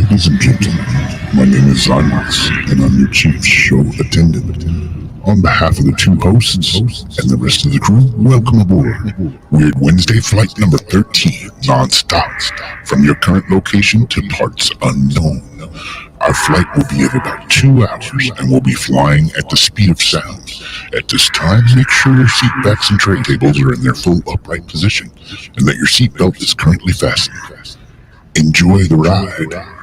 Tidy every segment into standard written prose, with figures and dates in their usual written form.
Ladies and gentlemen, my name is Zymox, and I'm your chief show attendant. On behalf of the two hosts and the rest of the crew, welcome aboard Weird Wednesday Flight number 13, non-stop, from your current location to parts unknown. Our flight will be at about 2 hours, and we'll be flying at the speed of sound. At this time, make sure your seat backs and tray tables are in their full upright position, and that your seatbelt is currently fastened. Enjoy the ride.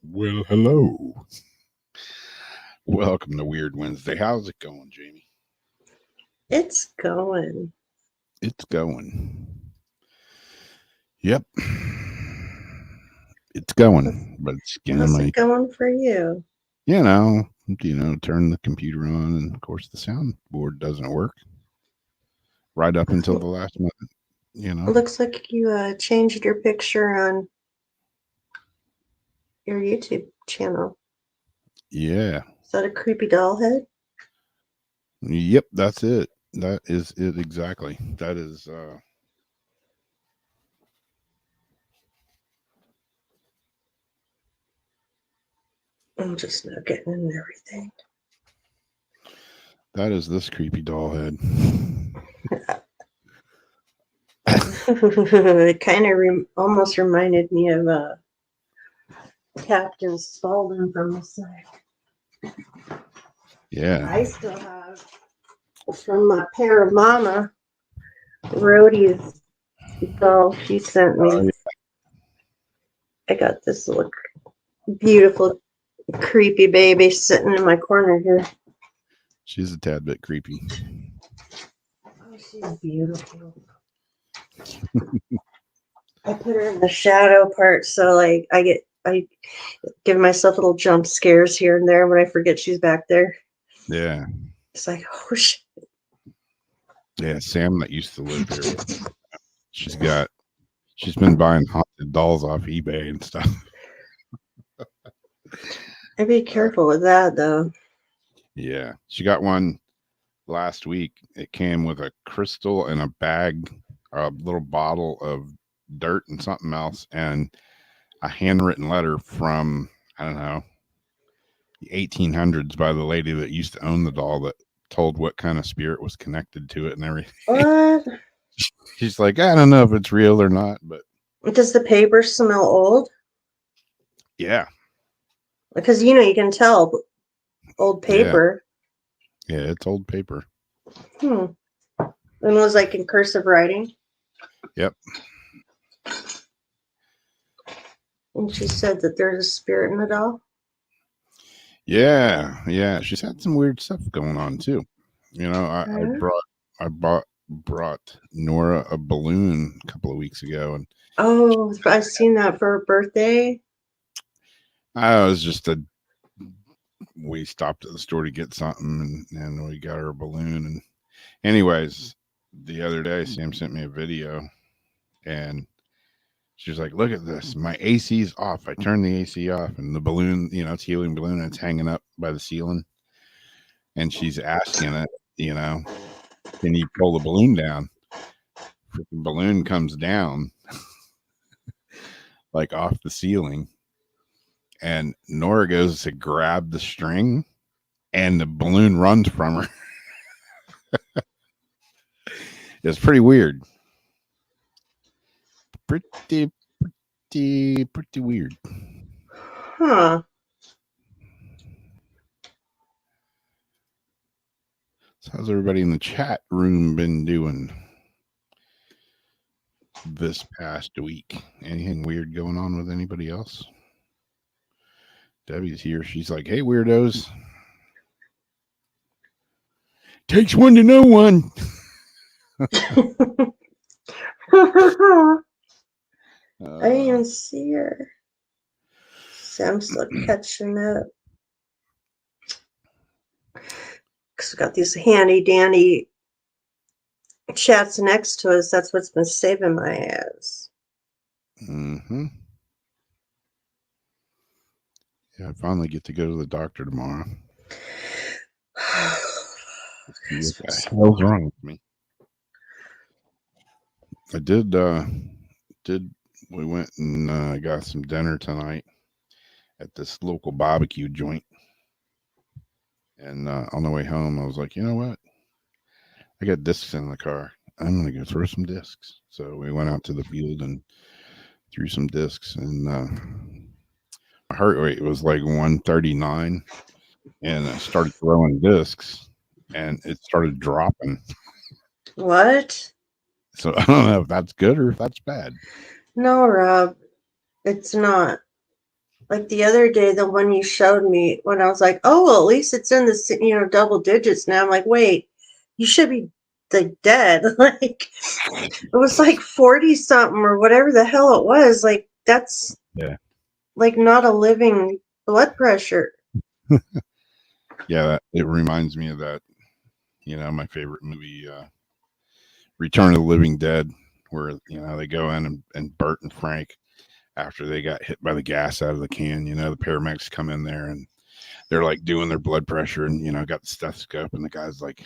Well, hello. Welcome to Weird Wednesday. How's it going, Jamie? It's going. It's going. Yep. It's going, but it's getting How's like, it going for you? turn the computer on, and of course the soundboard doesn't work right up until the last minute, It looks like you changed your picture on your YouTube channel. Yeah. Is that a creepy doll head? Yep, that's it. That is it exactly. That is I'm just not getting in everything. that is this creepy doll head. It kind of almost reminded me of Captain Spaulding from the side. Yeah. I still have from my pair of mama Rhodey's doll she sent me. Oh, yeah. I got this little beautiful creepy baby sitting in my corner here. She's a tad bit creepy. Oh, she's beautiful. I put her in the shadow part, so like I give myself little jump scares here and there when I forget she's back there. Yeah. It's like, oh shit. Yeah, Sam that used to live here. She's been buying haunted dolls off eBay and stuff. I'd be careful with that though. Yeah. She got one last week. It came with a crystal and a bag, a little bottle of dirt and something else, and a handwritten letter from, I don't know, the 1800s by the lady that used to own the doll that told what kind of spirit was connected to it and everything. What? She's like, I don't know if it's real or not, but Does the paper smell old? yeah. Because you can tell old paper. Yeah, it's old paper. And it was like in cursive writing. Yep. And she said that there's a spirit in the doll. Yeah. She's had some weird stuff going on too. I brought Nora a balloon a couple of weeks ago, and I've seen that for her birthday. I was just we stopped at the store to get something, and we got her a balloon. And anyways, the other day, Sam sent me a video, and she was like, "Look at this, my AC's off. I turned the AC off, and the balloon, it's helium balloon, and it's hanging up by the ceiling." And she's asking it, can you pull the balloon down? Freaking balloon comes down like off the ceiling, and Nora goes to grab the string, and the balloon runs from her. It's pretty weird. Pretty weird. Huh. So how's everybody in the chat room been doing this past week? Anything weird going on with anybody else? Debbie's here. She's like, "Hey, weirdos. Takes one to know one." I didn't even see her. Sam's still catching up. Because we got these handy dandy chats next to us. That's what's been saving my ass. Mm-hmm. Yeah, I finally get to go to the doctor tomorrow. What the hell's wrong with me? I did we went and got some dinner tonight at this local barbecue joint. And on the way home, I was like, you know what? I got discs in the car. I'm going to go throw some discs. So we went out to the field and threw some discs. And my heart rate was like 139. And I started throwing discs, and it started dropping. What? So I don't know if that's good or if that's bad. No, Rob, it's not. Like the other day, the one you showed me, when I was like, oh, well, at least it's in the, double digits now. I'm like, wait, you should be like dead. Like, it was like 40 something or whatever the hell it was. Like, that's like not a living blood pressure. Yeah, it reminds me of that, my favorite movie, Return of the Living Dead, where, they go in and Bert and Frank, after they got hit by the gas out of the can, the paramedics come in there and they're like doing their blood pressure and, got the stethoscope, and the guy's like,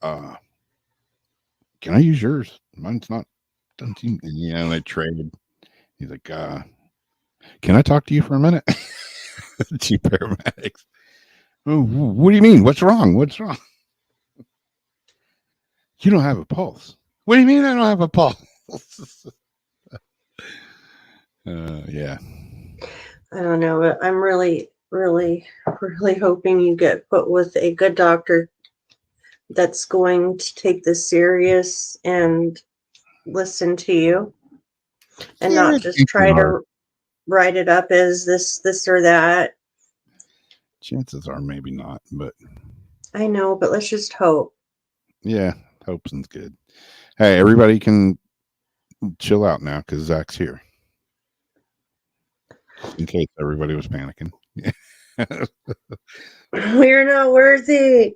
can I use yours? Mine's not, doesn't seem, and they traded. He's like, can I talk to you for a minute? Two paramedics. Oh, what do you mean? What's wrong? What's wrong? You don't have a pulse. What do you mean I don't have a pulse? Yeah. I don't know, but I'm really, really, really hoping you get put with a good doctor that's going to take this serious and listen to you and not just try to write it up as this or that. Chances are maybe not, but I know, but let's just hope. Yeah, hoping's good. Hey, everybody can chill out now because Zach's here. In case everybody was panicking. We're not worthy.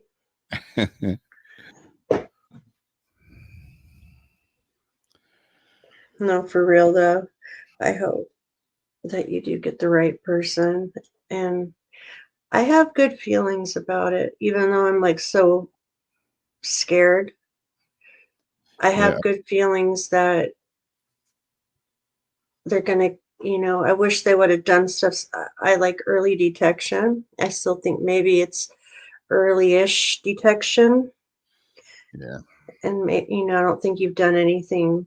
No, for real though. I hope that you do get the right person. And I have good feelings about it, even though I'm like so scared. I have good feelings that they're going to, I wish they would have done stuff. I like early detection. I still think maybe it's early-ish detection. Yeah. And, I don't think you've done anything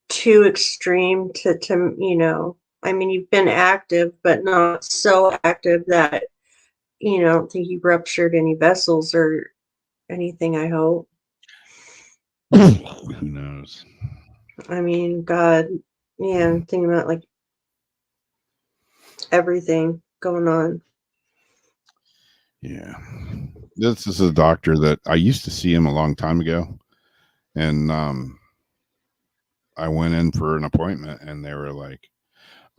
too extreme to, I mean, you've been active, but not so active that, I don't think you've ruptured any vessels or anything, I hope. Who knows? I mean, God, yeah, I'm thinking about like everything going on. Yeah. This is a doctor that I used to see him a long time ago. And I went in for an appointment and they were like,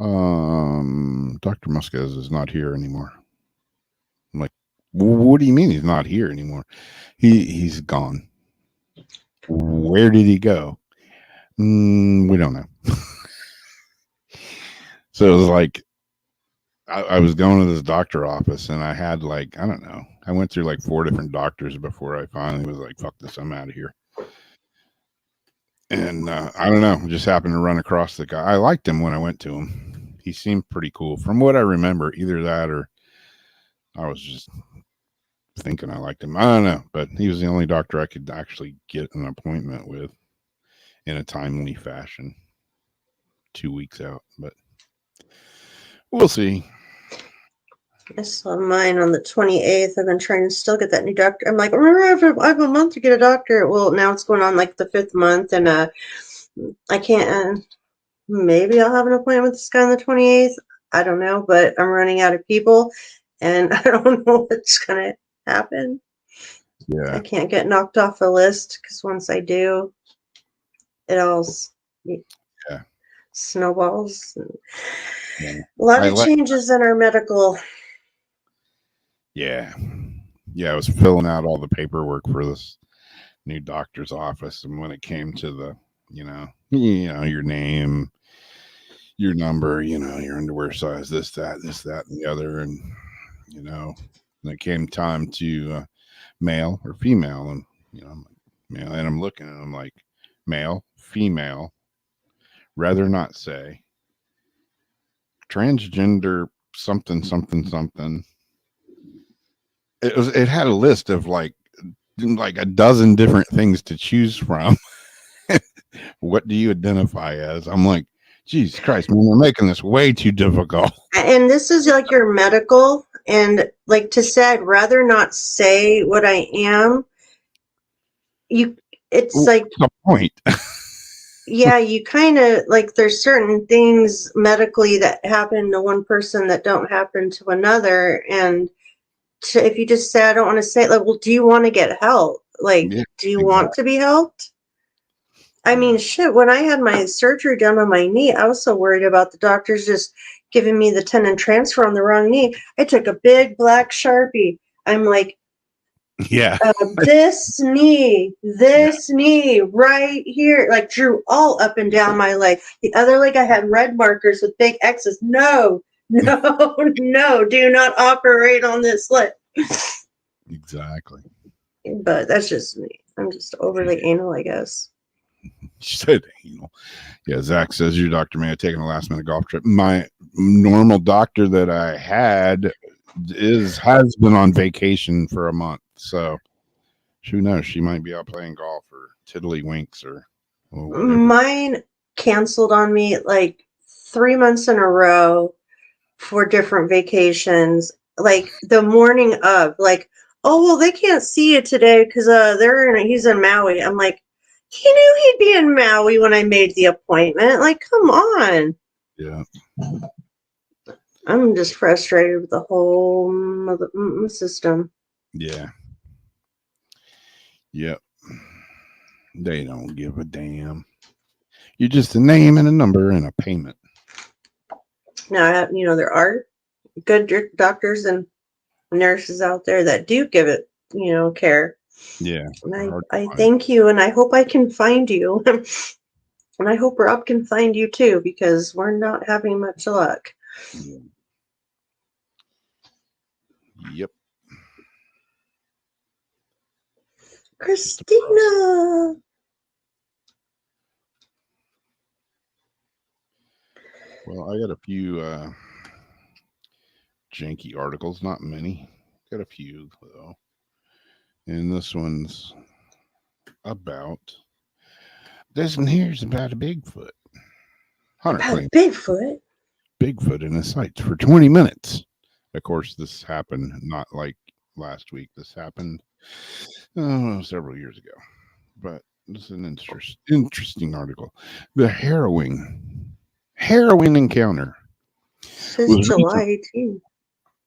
Dr. Musquez is not here anymore. I'm like, what do you mean he's not here anymore? He's gone. Where did he go? We don't know. So it was like I was going to this doctor office, and I had like, I don't know, I went through like 4 different doctors before I finally was like, fuck this, I'm out of here. And I don't know, just happened to run across the guy. I liked him when I went to him. He seemed pretty cool from what I remember. Either that or I was just thinking I liked him. I don't know, but he was the only doctor I could actually get an appointment with in a timely fashion 2 weeks out. But we'll see. I saw mine on the 28th. I've been trying to still get that new doctor. I'm like, remember, I have a month to get a doctor. Well, now it's going on like the 5th month, and I can't. Maybe I'll have an appointment with this guy on the 28th. I don't know, but I'm running out of people, and I don't know what's going to happen. Yeah. I can't get knocked off the list because once I do, it all snowballs. Yeah. A lot of changes in our medical. Yeah. I was filling out all the paperwork for this new doctor's office, and when it came to the, your name, your number, your underwear size, this, that, and the other, and when it came time to male or female, and I'm like, male, and I'm looking and I'm like, male, female, rather not say transgender, something. It had a list of like a dozen different things to choose from. What do you identify as? I'm like, Jesus Christ, man, they're making this way too difficult. And this is like your medical, and like to say, I'd rather not say what I am. It's like the point. Yeah, you kind of like there's certain things medically that happen to one person that don't happen to another, and if you just say I don't want to say it, like, well, do you want to get help? Like, Yeah, do you want to be helped? I mean, shit, when I had my surgery done on my knee, I was so worried about the doctors just giving me the tendon transfer on the wrong knee. I took a big black Sharpie. I'm like, yeah, this knee right here, like drew all up and down my leg. The other leg, I had red markers with big X's. No, do not operate on this leg. Exactly. But that's just me. I'm just overly anal, I guess. She said anal. Yeah, Zach says your doctor may have taken a last minute golf trip. My normal doctor that I had has been on vacation for a month, so who knows? She might be out playing golf or tiddlywinks or whatever. Mine canceled on me like 3 months in a row for different vacations. Like the morning of, like, oh well, they can't see you today because he's in Maui. I'm like, he knew he'd be in Maui when I made the appointment. Like, come on. Yeah. I'm just frustrated with the whole system. Yeah. Yep. They don't give a damn. You're just a name and a number and a payment. Now, there are good doctors and nurses out there that do give it, care. Yeah. And I thank you, and I hope I can find you. And I hope Rob can find you too, because we're not having much luck. Yeah. Yep. Christina. Well, I got a few janky articles, not many. Got a few though. And this one's about this one here's about a Bigfoot. Hunter claims Bigfoot in his sights for 20 minutes. Of course, this happened not like last week. This happened several years ago. But this is an interesting article. The harrowing encounter. Since July 18th.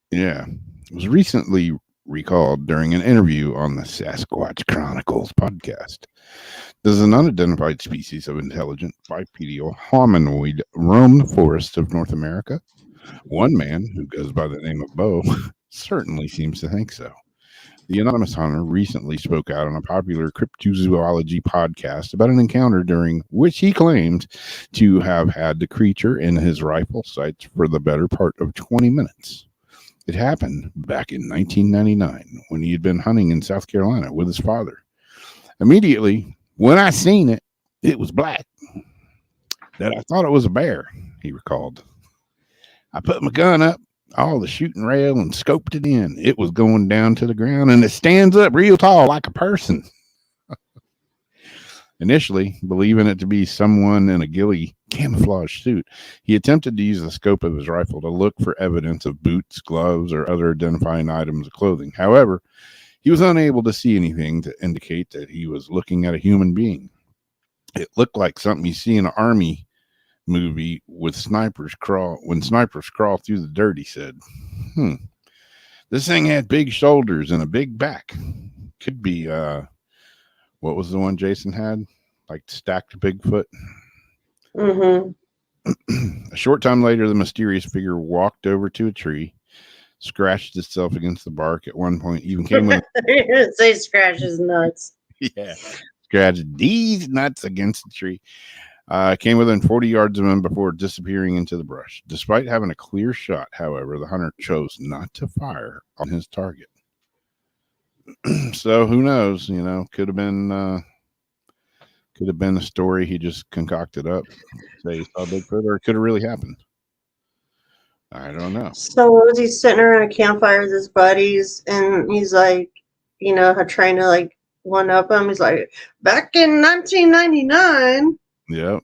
Yeah. It was recently recalled during an interview on the Sasquatch Chronicles podcast. Does an unidentified species of intelligent bipedal hominoid roam the forests of North America? One man, who goes by the name of Bo, certainly seems to think so. The anonymous hunter recently spoke out on a popular cryptozoology podcast about an encounter during which he claimed to have had the creature in his rifle sights for the better part of 20 minutes. It happened back in 1999 when he had been hunting in South Carolina with his father. Immediately, when I seen it, it was black. That I thought it was a bear, he recalled. I put my gun up, all the shooting rail, and scoped it in. It was going down to the ground, and it stands up real tall like a person. Initially, believing it to be someone in a ghillie camouflage suit, he attempted to use the scope of his rifle to look for evidence of boots, gloves, or other identifying items of clothing. However, he was unable to see anything to indicate that he was looking at a human being. It looked like something you see in an army movie with snipers crawl through the dirt, he said. This thing had big shoulders and a big back. Could be what was the one Jason had? Like stacked Bigfoot. Mm-hmm. A short time later, the mysterious figure walked over to a tree, scratched itself against the bark. At one point, even came with Say scratch his nuts. yeah, scratched these nuts against the tree. Came within 40 yards of him before disappearing into the brush. Despite having a clear shot, however, the hunter chose not to fire on his target. So who knows? You know, could have been a story he just concocted up. Say he saw Bigfoot, or it could have really happened. I don't know. So was he sitting around a campfire with his buddies, and he's like, you know, trying to like one up him. He's like, back in 1999. Yep.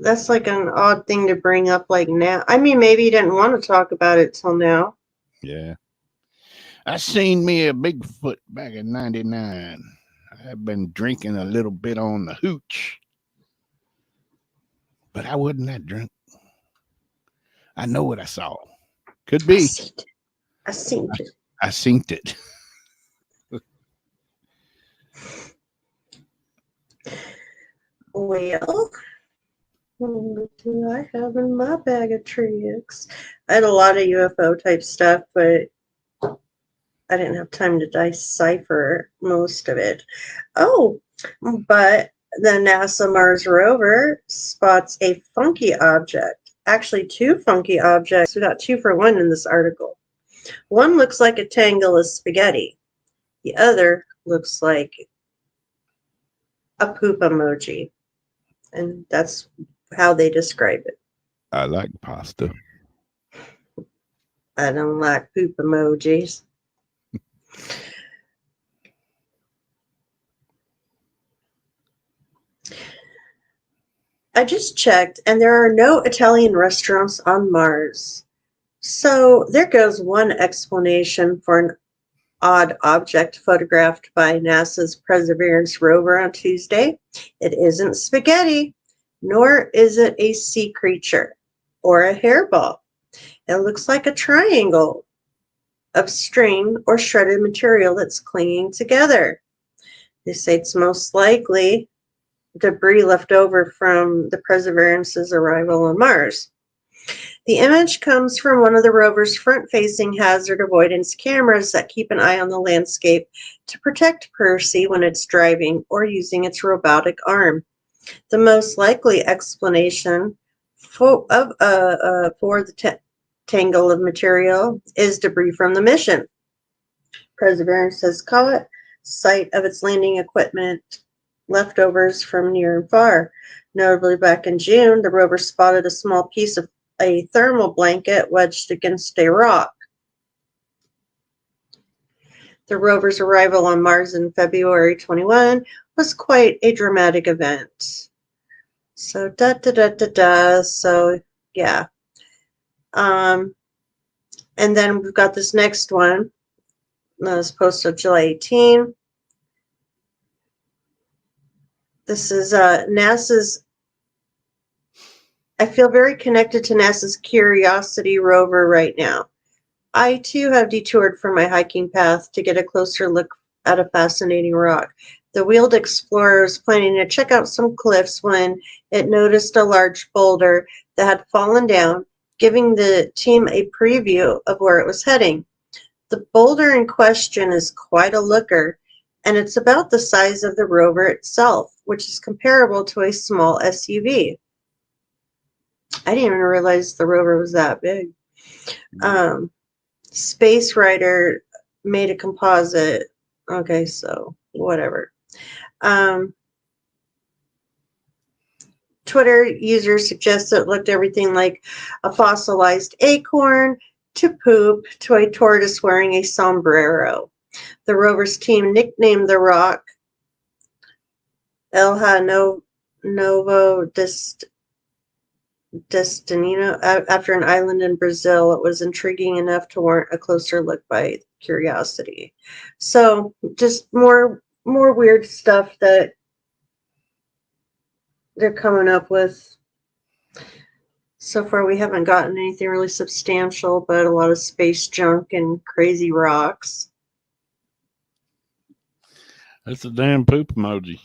That's like an odd thing to bring up like now. I mean, maybe he didn't want to talk about it till now. Yeah. I seen me a Bigfoot back in 99. I've been drinking a little bit on the hooch, but I wasn't that drunk. I know what I saw. Could be. I seen it. I seen it. Well, what do I have in my bag of tricks? I had a lot of UFO type stuff, but I didn't have time to decipher most of it. Oh, but the NASA Mars rover spots a funky object. Actually, two funky objects. We got 2 for 1 in this article. One looks like a tangle of spaghetti. The other looks like a poop emoji. And that's how they describe it. I like pasta. I don't like poop emojis. I just checked, and there are no Italian restaurants on Mars. So there goes one explanation for an odd object photographed by NASA's Perseverance rover on Tuesday. It isn't spaghetti, nor is it a sea creature or a hairball. It looks like a triangle of string or shredded material that's clinging together. They say it's most likely debris left over from the Perseverance's arrival on Mars. The image comes from one of the rover's front-facing hazard avoidance cameras that keep an eye on the landscape to protect Percy when it's driving or using its robotic arm. The most likely explanation for the tangle of material is debris from the mission. Perseverance has caught sight of its landing equipment leftovers from near and far. Notably, back in June, the rover spotted a small piece of a thermal blanket wedged against a rock. The rover's arrival on Mars in February 21 was quite a dramatic event. So, So, yeah. And then we've got this next one. That was posted July 18. This is NASA's. I feel very connected to NASA's Curiosity rover right now. I too have detoured from my hiking path to get a closer look at a fascinating rock. The wheeled explorer was planning to check out some cliffs when it noticed a large boulder that had fallen down, giving the team a preview of where it was heading. The boulder in question is quite a looker, and it's about the size of the rover itself, which is comparable to a small SUV. I didn't even realize the rover was that big. Space Rider made a composite. Okay, so whatever. Twitter users suggest it looked everything like a fossilized acorn to poop to a tortoise wearing a sombrero. The rover's team nicknamed the rock Novo Destino after an island in Brazil. It was intriguing enough to warrant a closer look by curiosity. So just more weird stuff that they're coming up with. So far, we haven't gotten anything really substantial, but a lot of space junk and crazy rocks. That's a damn poop emoji.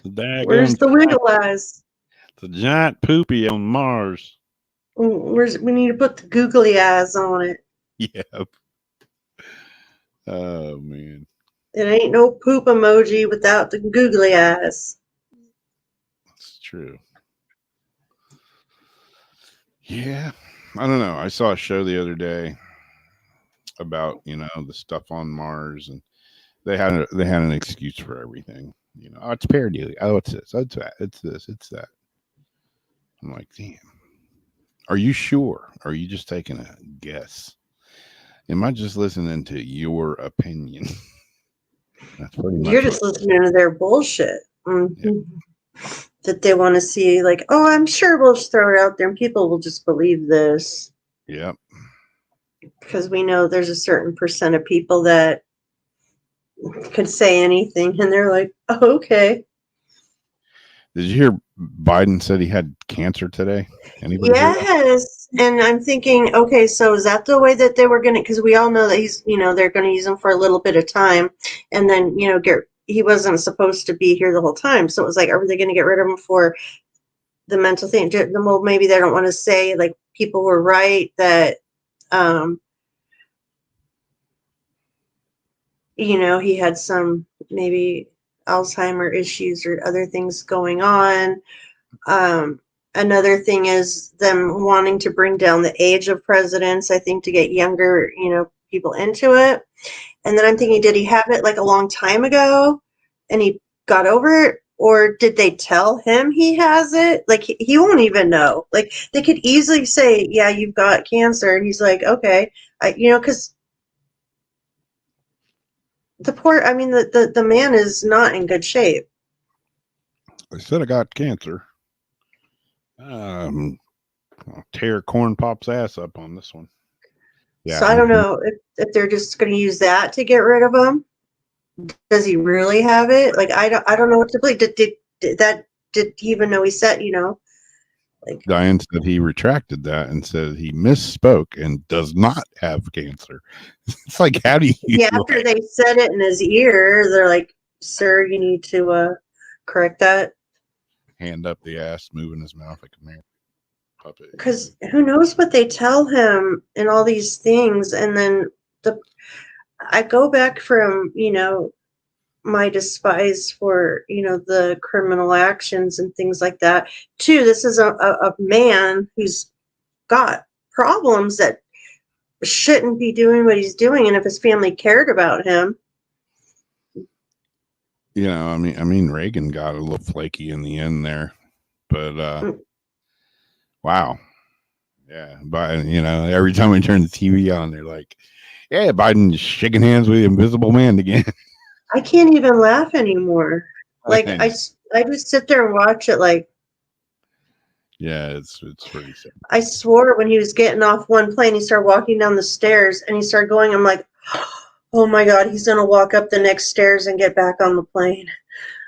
Where's the wiggle eyes? It's a giant poopy on Mars. We need to put the googly eyes on it. Yep. Oh, man. It ain't no poop emoji without the googly eyes. That's true. Yeah. I don't know. I saw a show the other day about, the stuff on Mars, and they had an excuse for everything. Oh, it's parody. Oh, it's this. Oh, it's that. It's this. It's that. I'm like, damn. Are you sure? Or are you just taking a guess? Am I just listening to your opinion? That's pretty much. You're just listening to their bullshit. Mm-hmm. Yeah. That they want to see, like, oh, I'm sure we'll just throw it out there and people will just believe this. Yep. Because we know there's a certain percent of people that could say anything and they're like, oh, okay. Did you hear Biden said he had cancer today? Anybody yes. And I'm thinking, okay, so is that the way that they were going to, because we all know that he's, they're going to use him for a little bit of time and then, he wasn't supposed to be here the whole time. So it was like, are they going to get rid of him for the mental thing? Well, maybe they don't want to say, like, people were right that, he had some maybe Alzheimer issues or other things going on. Another thing is them wanting to bring down the age of presidents, I think, to get younger, people into it. And then I'm thinking, did he have it like a long time ago and he got over it? Or did they tell him he has it? Like, he won't even know. Like, they could easily say, yeah, you've got cancer. And he's like, okay, because the man is not in good shape. I said I got cancer. I'll tear Corn Pop's ass up on this one. Yeah. So I don't know if they're just going to use that to get rid of him. Does he really have it? Like, I don't know what to believe. Did he even know he said, like, Diane said he retracted that and said he misspoke and does not have cancer. It's like, how do you? Yeah, after they said it in his ear, they're like, sir, you need to correct that. Hand up the ass, moving his mouth like a man. Puppet. Because who knows what they tell him and all these things. And then I go back from, my despise for, the criminal actions and things like that, too. This is a man who's got problems that shouldn't be doing what he's doing. And if his family cared about him. I mean, Reagan got a little flaky in the end there, but wow. Yeah, Biden, every time we turn the TV on, they're like, yeah, Biden's shaking hands with the invisible man again. I can't even laugh anymore. Like, I just sit there and watch it like. Yeah, it's pretty sad. I swore when he was getting off one plane, he started walking down the stairs and he started going, I'm like, oh my God, he's going to walk up the next stairs and get back on the plane.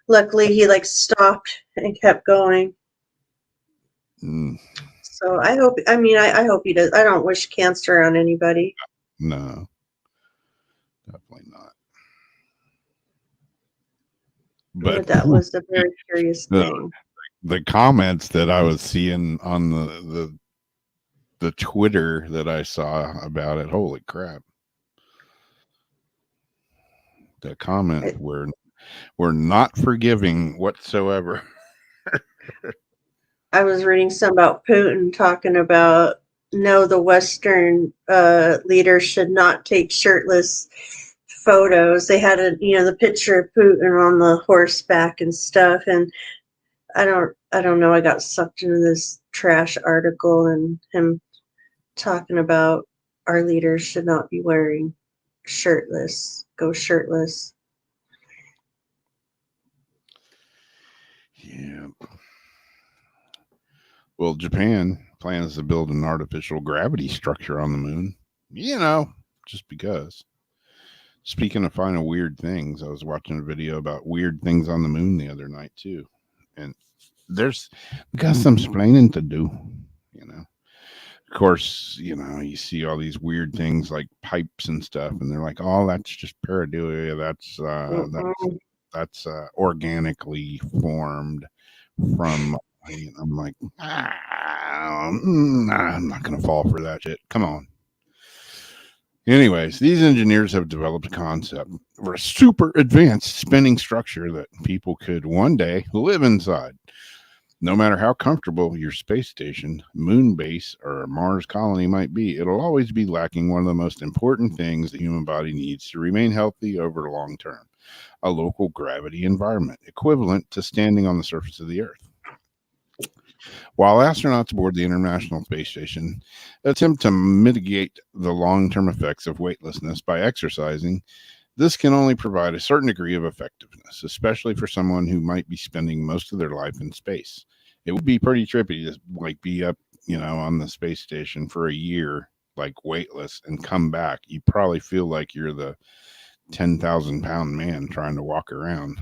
Luckily, he stopped and kept going. So I hope he does. I don't wish cancer on anybody. No, definitely not. But that was a very curious the, thing. the comments that I was seeing on the Twitter that I saw about it, holy crap. The comments were not forgiving whatsoever. I was reading some about Putin talking about no, the Western leaders should not take shirtless photos. They had the picture of Putin on the horseback and stuff, and I don't know. I got sucked into this trash article and him talking about our leaders should not be wearing go shirtless. Yeah. Well, Japan plans to build an artificial gravity structure on the moon. Just because. Speaking of finding weird things, I was watching a video about weird things on the moon the other night too. And we got some explaining to do, Of course, you see all these weird things like pipes and stuff, and they're like, "Oh, that's just pareidolia. That's organically formed from." I'm like, I'm not gonna fall for that shit. Come on. Anyways, these engineers have developed a concept for a super advanced spinning structure that people could one day live inside. No matter how comfortable your space station, moon base, or Mars colony might be, it'll always be lacking one of the most important things the human body needs to remain healthy over the long term: a local gravity environment, equivalent to standing on the surface of the Earth. While astronauts aboard the International Space Station attempt to mitigate the long-term effects of weightlessness by exercising, this can only provide a certain degree of effectiveness, especially for someone who might be spending most of their life in space. It would be pretty trippy to be up, on the space station for a year, weightless, and come back. You probably feel like you're the 10,000-pound man trying to walk around.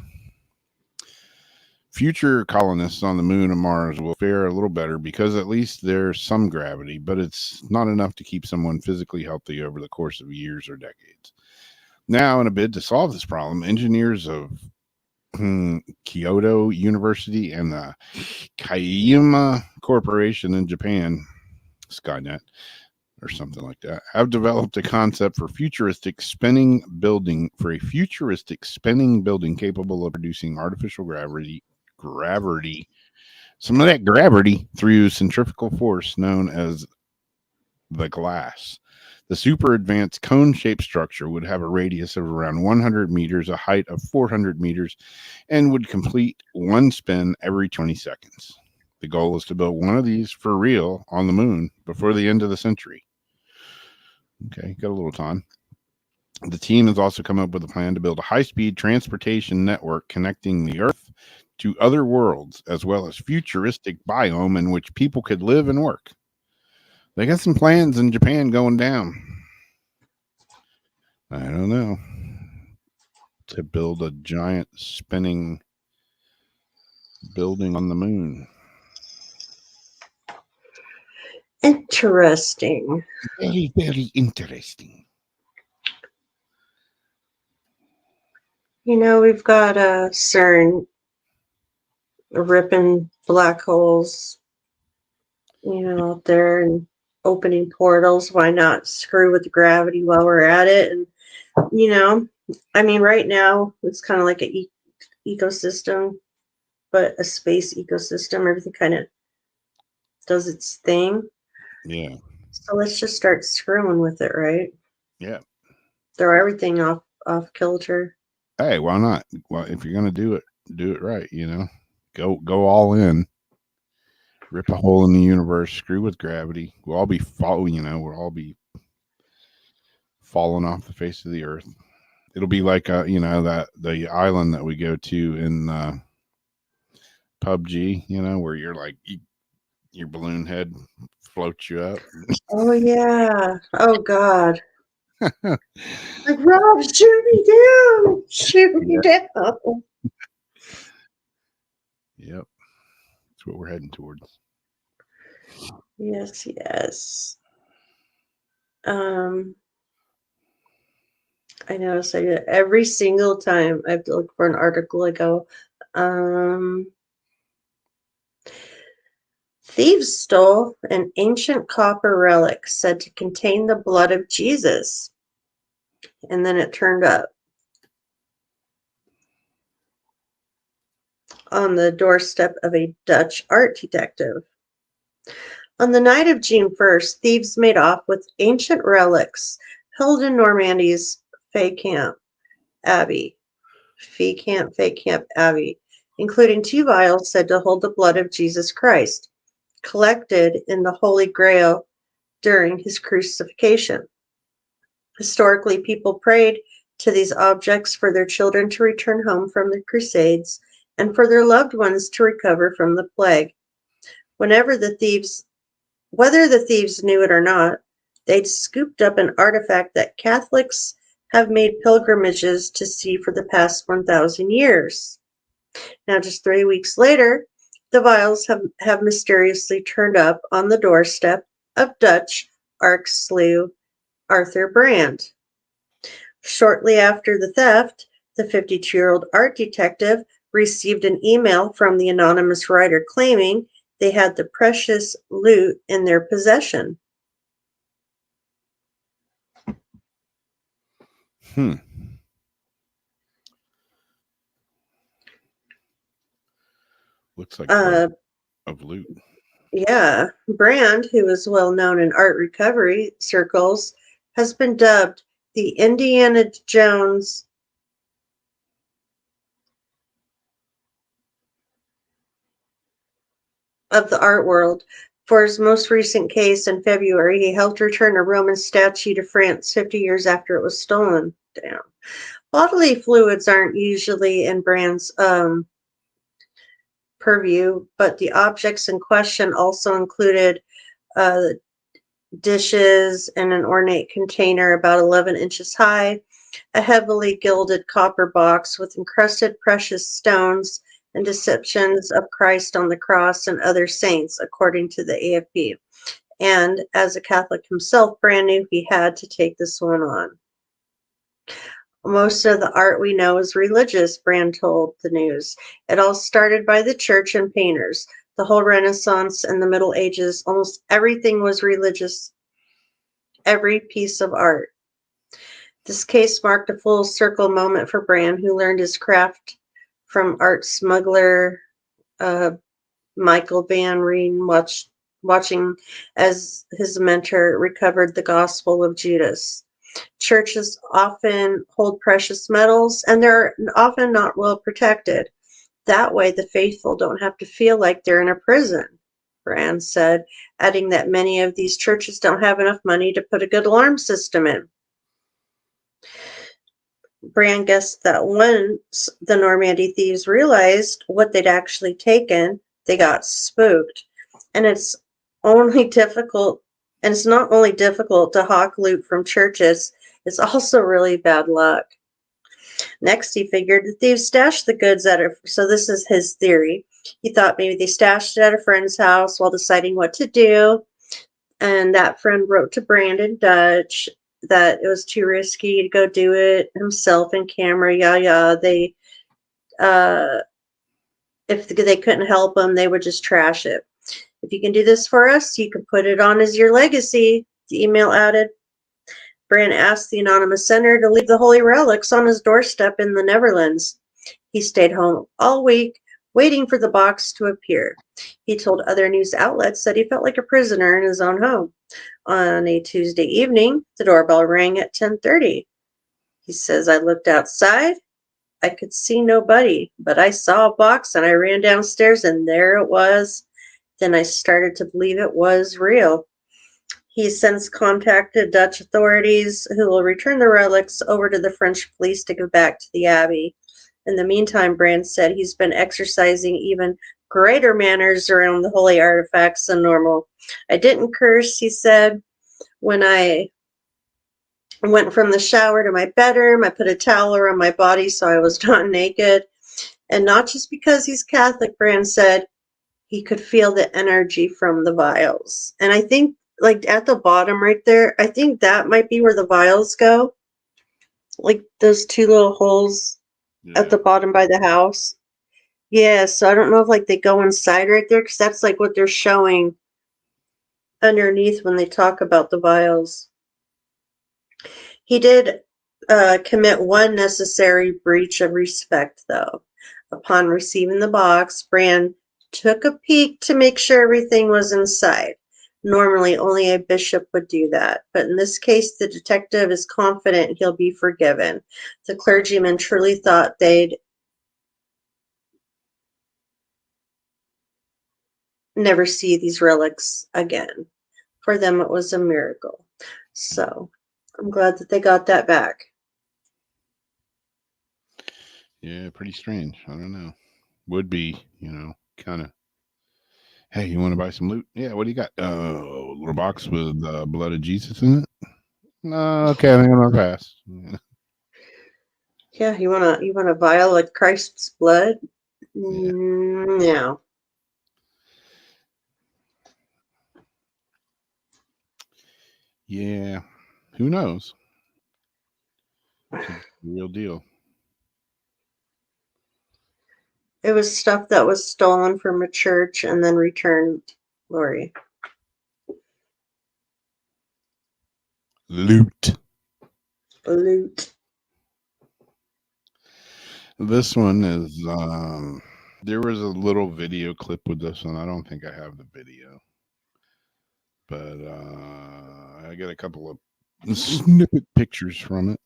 Future colonists on the moon and Mars will fare a little better because at least there's some gravity, but it's not enough to keep someone physically healthy over the course of years or decades. Now, in a bid to solve this problem, engineers of Kyoto University and the Kayama Corporation in Japan, Skynet, or something like that, have developed a concept for a futuristic spinning building capable of producing artificial gravity, some of that gravity through centrifugal force known as the glass. The super advanced cone shaped structure would have a radius of around 100 meters, a height of 400 meters, and would complete one spin every 20 seconds. The goal is to build one of these for real on the moon before the end of the century. Okay, got a little time. The team has also come up with a plan to build a high-speed transportation network connecting the Earth to other worlds, as well as futuristic biome in which people could live and work. They got some plans in Japan going down. I don't know. To build a giant spinning building on the moon. Interesting. Very, very interesting. We've got CERN ripping black holes, out there and opening portals. Why not screw with the gravity while we're at it? And, right now it's kind of like an ecosystem, but a space ecosystem. Everything kind of does its thing. Yeah. So let's just start screwing with it, right? Yeah. Throw everything off kilter. Hey, why not? Well, if you're gonna do it right. Go all in. Rip a hole in the universe. Screw with gravity. We'll all be We'll all be falling off the face of the earth. It'll be like that the island that we go to in PUBG. Where you're like your balloon head floats you up. Oh yeah. Oh God. Like, Rob, shoot me down. Shoot me down. Yep. That's what we're heading towards. Yes. I notice I do it every single time I have to look for an article. I go, thieves stole an ancient copper relic said to contain the blood of Jesus. And then it turned up on the doorstep of a Dutch art detective. On the night of June 1st, thieves made off with ancient relics held in Normandy's Fécamp Abbey, Fécamp Abbey, including 2 vials said to hold the blood of Jesus Christ, collected in the Holy Grail during his crucifixion. Historically, people prayed to these objects for their children to return home from the Crusades and for their loved ones to recover from the plague. Whether the thieves knew it or not, they'd scooped up an artifact that Catholics have made pilgrimages to see for the past 1,000 years. Now, just 3 weeks later, the vials have mysteriously turned up on the doorstep of Dutch arch-sleuth Arthur Brand. Shortly after the theft, the 52-year-old art detective received an email from the anonymous writer claiming they had the precious loot in their possession. Looks like quite of loot. Yeah, Brand, who is well known in art recovery circles, has been dubbed the Indiana Jones of the art world. For his most recent case in February, he helped return a Roman statue to France 50 years after it was stolen. Damn. Bodily fluids aren't usually in Brand's purview, but the objects in question also included dishes in an ornate container about 11 inches high, a heavily gilded copper box with encrusted precious stones and depictions of Christ on the cross and other saints, according to the AFP. And as a Catholic himself, Brand knew he had to take this one on. Most of the art we know is religious, Brand told the news. It all started by the church and painters. The whole Renaissance and the Middle Ages, almost everything was religious, every piece of art. This case marked a full circle moment for Brand, who learned his craft from art smuggler Michael Van Reen, watching as his mentor recovered the Gospel of Judas. Churches often hold precious metals, and they're often not well protected. That way, the faithful don't have to feel like they're in a prison, Brand said, adding that many of these churches don't have enough money to put a good alarm system in. Brand guessed that once the Normandy thieves realized what they'd actually taken, they got spooked. And it's not only difficult to hawk loot from churches, it's also really bad luck. Next, he figured the thieves stashed the goods so this is his theory. He thought maybe they stashed it at a friend's house while deciding what to do. And that friend wrote to Brand in Dutch that it was too risky to go do it himself in camera. If they couldn't help him, they would just trash it. If you can do this for us, you can put it on as your legacy, the email added. Brand asked the anonymous sender to leave the holy relics on his doorstep in the Netherlands. He stayed home all week, waiting for the box to appear. He told other news outlets that he felt like a prisoner in his own home. On a Tuesday evening, the doorbell rang at 10:30. He says, I looked outside. I could see nobody, but I saw a box and I ran downstairs and there it was. Then I started to believe it was real. He since contacted Dutch authorities who will return the relics over to the French police to give back to the Abbey. In the meantime, Brand said he's been exercising even greater manners around the holy artifacts than normal. I didn't curse, he said, when I went from the shower to my bedroom. I put a towel around my body so I was not naked. And not just because he's Catholic, Brand said, he could feel the energy from the vials. And I think, like at the bottom right there, I think that might be where the vials go. like those two little holes at the bottom by the house. Yeah, so I don't know if like they go inside right there because that's like what they're showing underneath when they talk about the vials. He did commit one necessary breach of respect, though. Upon receiving the box, Bran took a peek to make sure everything was inside. Normally, only a bishop would do that, but in this case, the detective is confident he'll be forgiven. The clergyman truly thought they'd never see these relics again. For them, it was a miracle. So, I'm glad that they got that back. Yeah, pretty strange. I don't know. Would be, kind of. Hey, you want to buy some loot? Yeah, what do you got? A little box with blood of Jesus in it. No, okay, I think I'm gonna pass. Yeah, you want a vial of Christ's blood? Yeah, No. yeah. Who knows? Could be the real deal. It was stuff that was stolen from a church and then returned, Lori. Loot. Loot. This one is. There was a little video clip with this one. I don't think I have the video, but I got a couple of snippet pictures from it.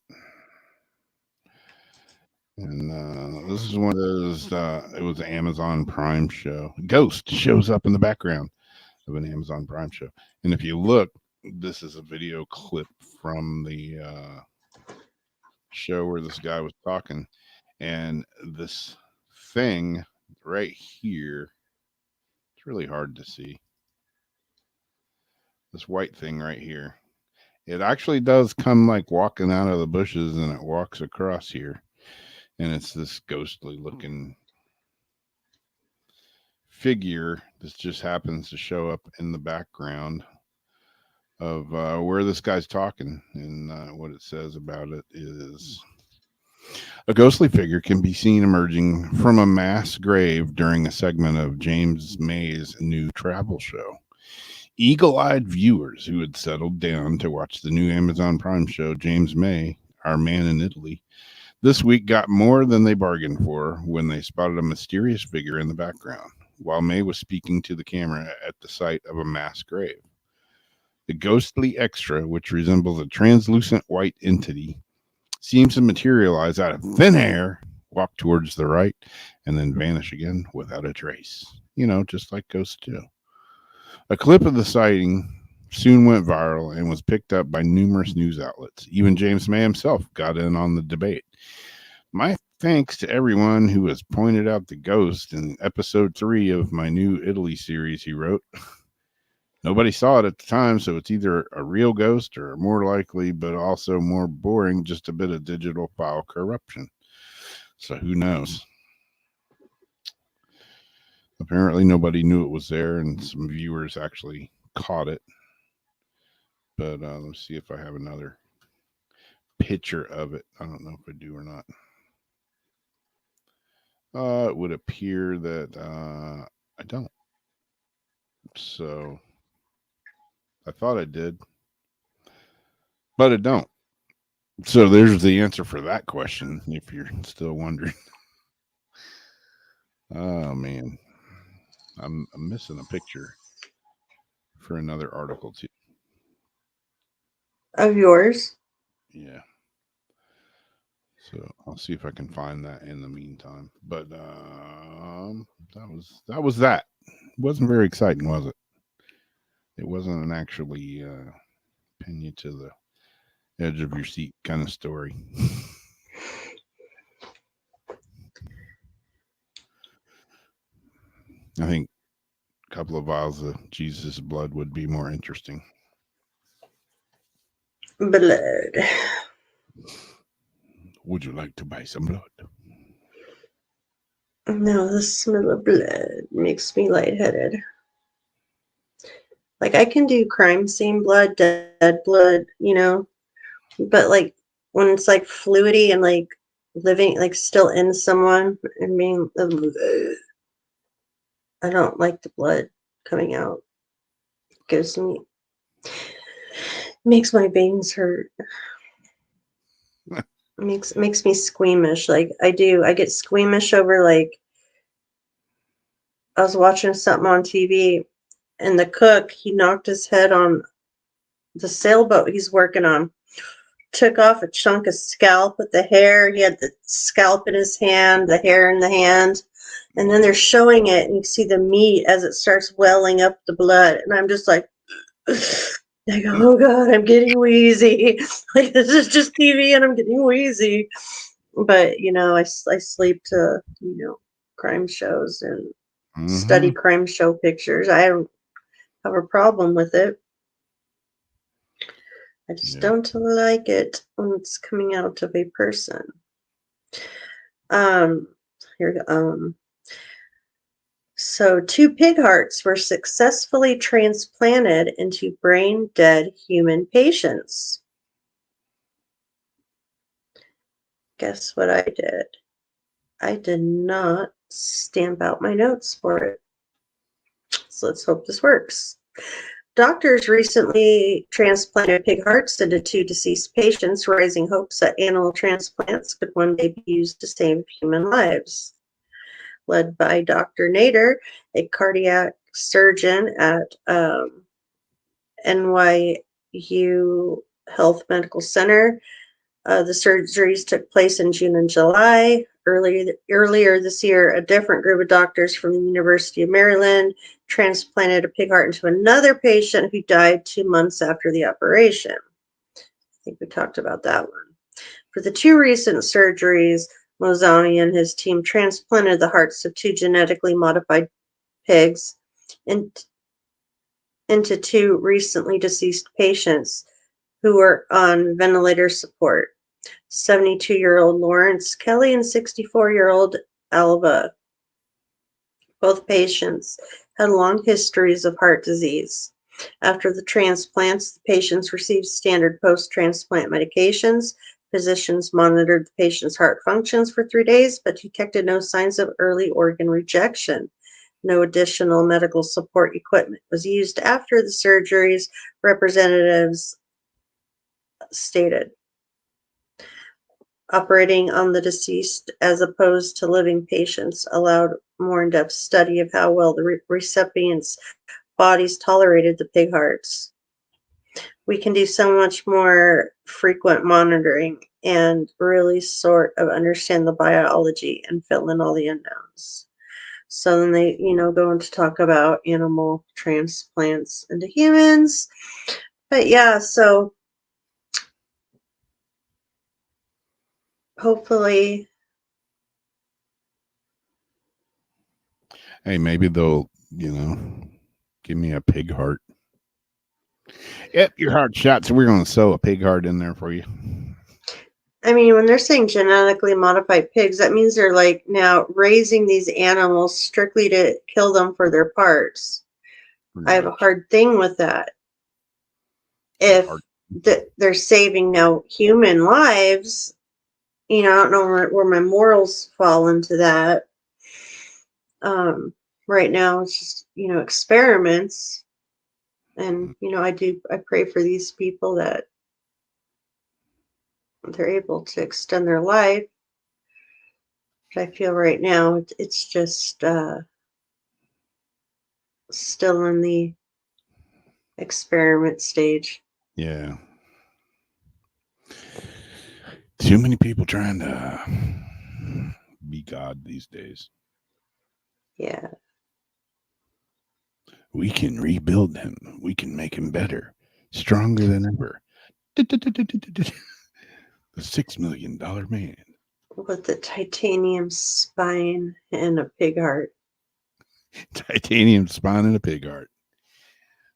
And this is one of those. It was an Amazon Prime show. Ghost shows up in the background of an Amazon Prime show, and if you look, this is a video clip from the show where this guy was talking, and this thing right here. It's really hard to see. This white thing right here. It actually does come like walking out of the bushes, and it walks across here, and it's this ghostly looking figure that just happens to show up in the background of where this guy's talking. And what it says about it is a ghostly figure can be seen emerging from a mass grave during a segment of James May's new travel show. Eagle-eyed viewers who had settled down to watch the new Amazon Prime show James May, Our Man in Italy, this week got more than they bargained for when they spotted a mysterious figure in the background while May was speaking to the camera at the site of a mass grave. The ghostly extra, which resembles a translucent white entity, seems to materialize out of thin air, walk towards the right, and then vanish again without a trace. Just like ghosts do. A clip of the sighting soon went viral and was picked up by numerous news outlets. Even James May himself got in on the debate. My thanks to everyone who has pointed out the ghost in episode 3 of my new Italy series, he wrote. Nobody saw it at the time, so it's either a real ghost or more likely, but also more boring, just a bit of digital file corruption. So who knows? Apparently nobody knew it was there, and some viewers actually caught it. But let's see if I have another picture of it. I don't know if I do or not. It would appear that I don't. So I thought I did, but I don't. So there's the answer for that question, if you're still wondering. Oh man, I'm missing a picture for another article too. Of yours? Yeah. So I'll see if I can find that in the meantime. But that was that. It wasn't very exciting, was it? It wasn't an actually pin you to the edge of your seat kind of story. I think a couple of vials of Jesus' blood would be more interesting. Blood. Would you like to buy some blood? No, the smell of blood makes me lightheaded. Like, I can do crime scene blood, dead blood, but like when it's like fluidy and like living, like still in someone. I mean, I don't like the blood coming out. It gives me, makes my veins hurt. Makes me squeamish. Like I get squeamish over, like, I was watching something on TV and the cook, he knocked his head on the sailboat he's working on, took off a chunk of scalp with the hair. He had the scalp in his hand, the hair in the hand, and then they're showing it and you see the meat as it starts welling up the blood, and I'm just like, I go, oh God, I'm getting wheezy. Like, this is just TV and I'm getting wheezy. But, I sleep to, crime shows and study crime show pictures. I don't have a problem with it. I just don't like it when it's coming out of a person. Here, so 2 pig hearts were successfully transplanted into brain-dead human patients. Guess what I did? I did not stamp out my notes for it. So let's hope this works. Doctors recently transplanted pig hearts into 2 deceased patients, raising hopes that animal transplants could one day be used to save human lives. Led by Dr. Nader, a cardiac surgeon at NYU Health Medical Center. The surgeries took place in June and July. Earlier this year, a different group of doctors from the University of Maryland transplanted a pig heart into another patient who died 2 months after the operation. I think we talked about that one. For the 2 recent surgeries, Mozani and his team transplanted the hearts of 2 genetically modified pigs into 2 recently deceased patients who were on ventilator support. 72-year-old Lawrence Kelly and 64-year-old Alva. Both patients had long histories of heart disease. After the transplants, the patients received standard post-transplant medications. Physicians monitored the patient's heart functions for 3 days, but detected no signs of early organ rejection. No additional medical support equipment was used after the surgeries, representatives stated. Operating on the deceased as opposed to living patients allowed more in-depth study of how well the recipients' bodies tolerated the pig hearts. We can do so much more frequent monitoring and really sort of understand the biology and fill in all the unknowns. So then they, go on to talk about animal transplants into humans. But yeah, so hopefully. Hey, maybe they'll, give me a pig heart. Yep, your heart's shot, so we're going to sew a pig heart in there for you. I mean, when they're saying genetically modified pigs, that means they're like now raising these animals strictly to kill them for their parts. Right. I have a hard thing with that. If they're saving now human lives, I don't know where my morals fall into that. Right now it's just, experiments. And, I pray for these people that they're able to extend their life. But I feel right now it's just still in the experiment stage. Yeah. Too many people trying to be God these days. Yeah. We can rebuild him. We can make him better, stronger than ever. The $6 million man. With the titanium spine and a pig heart. Titanium spine and a pig heart.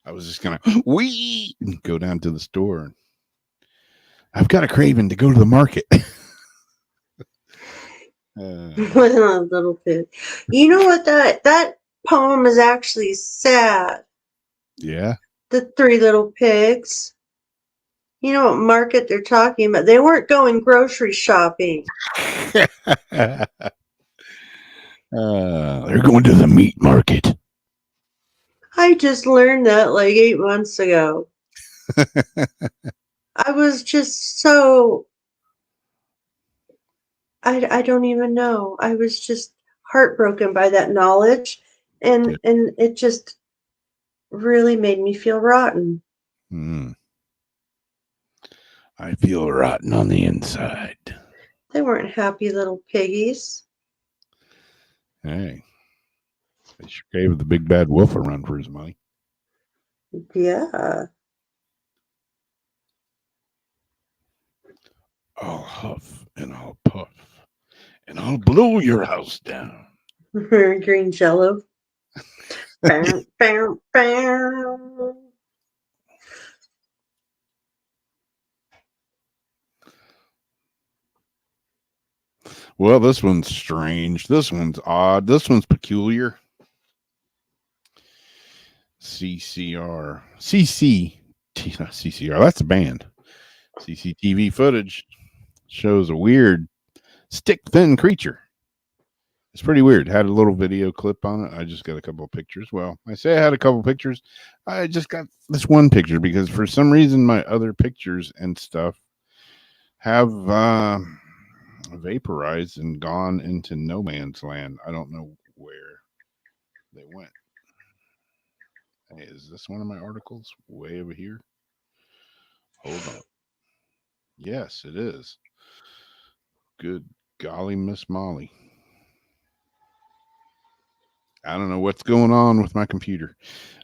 I was just going to go down to the store. I've got a craving to go to the market. With a little pig. You know what? That poem is actually sad. Yeah. The 3 little pigs. You know what market they're talking about? They weren't going grocery shopping. They're going to the meat market. I just learned that like 8 months ago. I was just so I don't even know. I was just heartbroken by that knowledge, Yeah. and it just really made me feel rotten. I feel rotten on the inside. They weren't happy little piggies. Hey, they sure gave the big bad wolf a run for his money. Yeah. I'll huff and I'll puff and I'll blow your house down. Green jello. Bam, bam, bam. Well, this one's strange. This one's odd. This one's peculiar. CCR. CCR. That's a band. CCTV footage shows a weird stick thin creature. It's pretty weird. Had a little video clip on it. I just got a couple of pictures. Well, I say I had a couple of pictures. I just got this one picture because for some reason my other pictures and stuff have vaporized and gone into no man's land. I don't know where they went. Hey, is this one of my articles way over here? Hold on. Yes, it is. Good golly, Miss Molly. I don't know what's going on with my computer.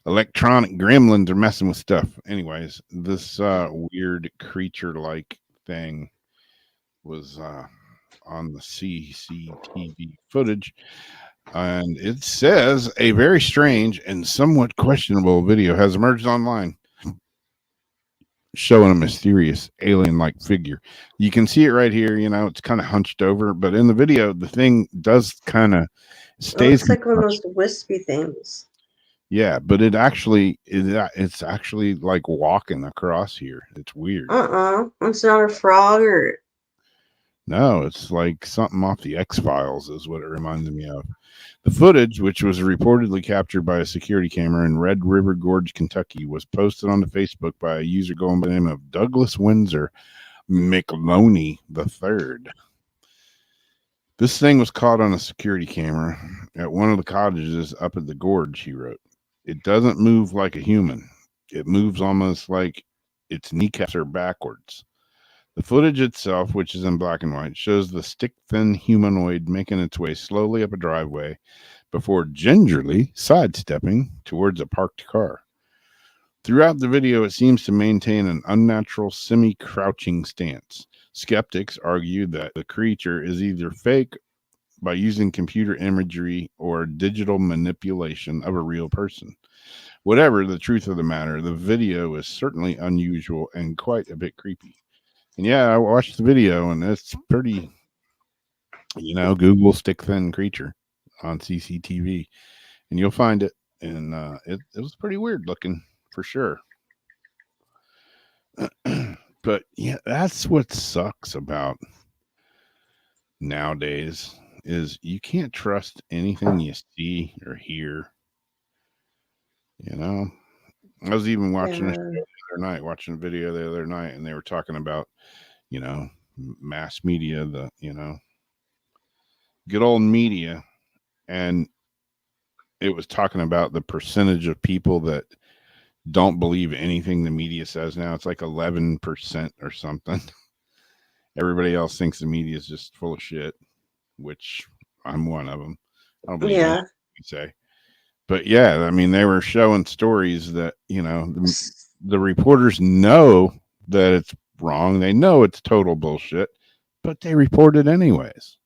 Electronic gremlins are messing with stuff. Anyways, this weird creature-like thing was on the CCTV footage, and it says a very strange and somewhat questionable video has emerged online showing a mysterious alien-like figure. You can see it right here. You know, it's kind of hunched over, but in the video, the thing does kind of It stays. looks like one of those wispy things. Yeah, but it's actually like walking across here. It's weird. It's not a frog or. No, it's like something off the X-Files is what it reminds me of. The footage, which was reportedly captured by a security camera in Red River Gorge, Kentucky, was posted onto Facebook by a user going by the name of Douglas Windsor McLoney III. This thing was caught on a security camera at one of the cottages up at the gorge, he wrote. It doesn't move like a human. It moves almost like its kneecaps are backwards. The footage itself, which is in black and white, shows the stick-thin humanoid making its way slowly up a driveway before gingerly sidestepping towards a parked car. Throughout the video, it seems to maintain an unnatural semi-crouching stance. Skeptics argue that the creature is either fake by using computer imagery or digital manipulation of a real person. Whatever the truth of the matter, the video is certainly unusual and quite a bit creepy. And yeah, I watched the video and it's pretty, Google stick thin creature on CCTV and you'll find it. And it was pretty weird looking for sure. But yeah, that's what sucks about nowadays is you can't trust anything you see or hear. I was even watching watching a video the other night, and they were talking about, mass media, good old media, and it was talking about the percentage of people that don't believe anything the media says now. It's like 11% or something. Everybody else thinks the media is just full of shit, which I'm one of them. I don't believe anything you say. But yeah, I mean, they were showing stories that, the reporters know that it's wrong. They know it's total bullshit, but they report it anyways,